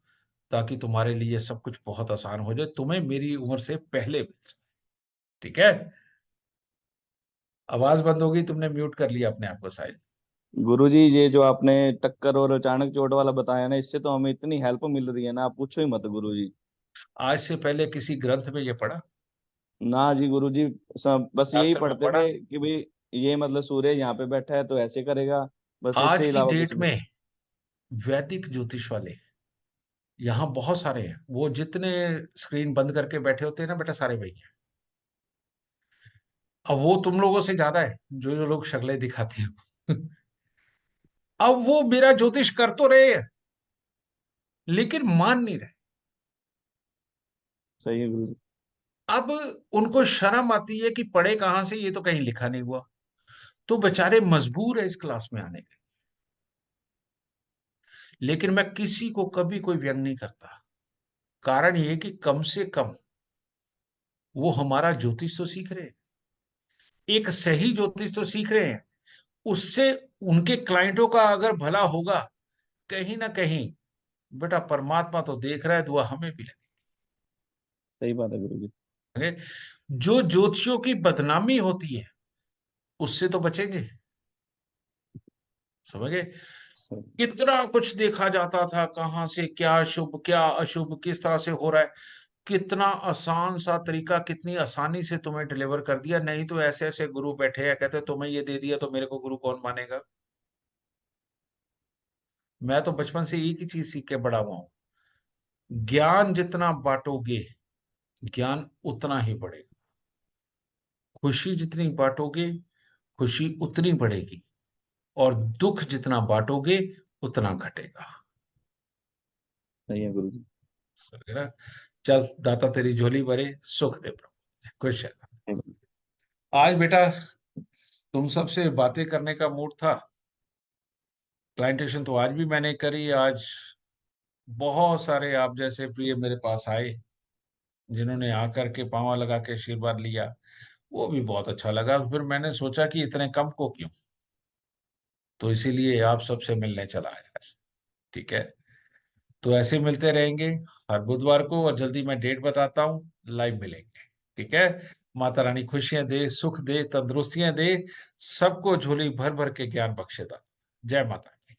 ताकि तुम्हारे लिए सब कुछ बहुत आसान हो जाए, तुम्हें मेरी उम्र से पहले मिल जाए। ठीक है, आवाज बंद हो गई, तुमने म्यूट कर लिया अपने आप को शायद। गुरुजी ये जो आपने टक्कर और अचानक चोट वाला बताया ना, इससे तो हमें इतनी हेल्प मिल रही है ना, आप पूछो ही मत गुरुजी। आज से पहले किसी ग्रंथ में ये पढ़ा? ना जी गुरुजी, सब बस यही शास्त्र में पढ़ते पढ़ा? थे कि भाई ये मतलब सूर्य यहाँ पे बैठा है तो ऐसे करेगा, बस आज इससे की अलावा डेट कुछ नहीं। में वैदिक ज्योतिष वाले यहाँ बहुत सारे हैं, वो जितने स्क्रीन बंद करके बैठे होते हैं ना बेटा, सारे वही हैं। अब वो तुम लोगों से ज्यादा है जो जो लोग शक्लें दिखाते हैं। अब वो मेरा ज्योतिष कर तो रहे हैं लेकिन मान नहीं रहे। सही है गुरुजी। अब उनको शर्म आती है कि पढ़े कहां से, ये तो कहीं लिखा नहीं हुआ, तो बेचारे मजबूर है इस क्लास में आने के। लेकिन मैं किसी को कभी कोई व्यंग नहीं करता, कारण ये कि कम से कम वो हमारा ज्योतिष तो सीख रहे हैं, एक सही ज्योतिष तो सीख रहे हैं। उससे उनके क्लाइंटों का अगर भला होगा कहीं ना कहीं, बेटा परमात्मा तो देख रहा है, दुआ हमें भी सही बात है गुरुजी। लगेगी। जो ज्योतिषियों की बदनामी होती है उससे तो बचेंगे, समझ गए? सही। कितना कुछ देखा जाता था, कहां से क्या शुभ क्या अशुभ किस तरह से हो रहा है, कितना आसान सा तरीका, कितनी आसानी से तुम्हें डिलीवर कर दिया। नहीं तो ऐसे ऐसे गुरु बैठे हैं कहते तुम्हें ये दे दिया तो मेरे को गुरु कौन मानेगा। मैं तो बचपन से एक ही चीज सीख के बड़ा हुआ हूं, ज्ञान जितना बांटोगे ज्ञान उतना ही बढ़ेगा, खुशी जितनी बांटोगे खुशी उतनी बढ़ेगी, और दुख जितना बांटोगे उतना घटेगा। सही है गुरुजी। समझ गए ना? चल दाता तेरी झोली भरे, सुख दे प्रभु, खुश है। आज बेटा तुम सबसे बातें करने का मूड था, प्लांटेशन तो आज भी मैंने करी। आज बहुत सारे आप जैसे प्रिय मेरे पास आए जिन्होंने आकर के पांव लगा के आशीर्वाद लिया, वो भी बहुत अच्छा लगा। फिर मैंने सोचा कि इतने कम को क्यों, तो इसीलिए आप सबसे मिलने चला आया। ठीक है, तो ऐसे मिलते रहेंगे हर बुधवार को, और जल्दी मैं डेट बताता हूँ, लाइव मिलेंगे। ठीक है, माता रानी खुशियां दे, सुख दे, तंदुरुस्तियां दे, सबको झोली भर भर के ज्ञान बख्शे। जय माता दी।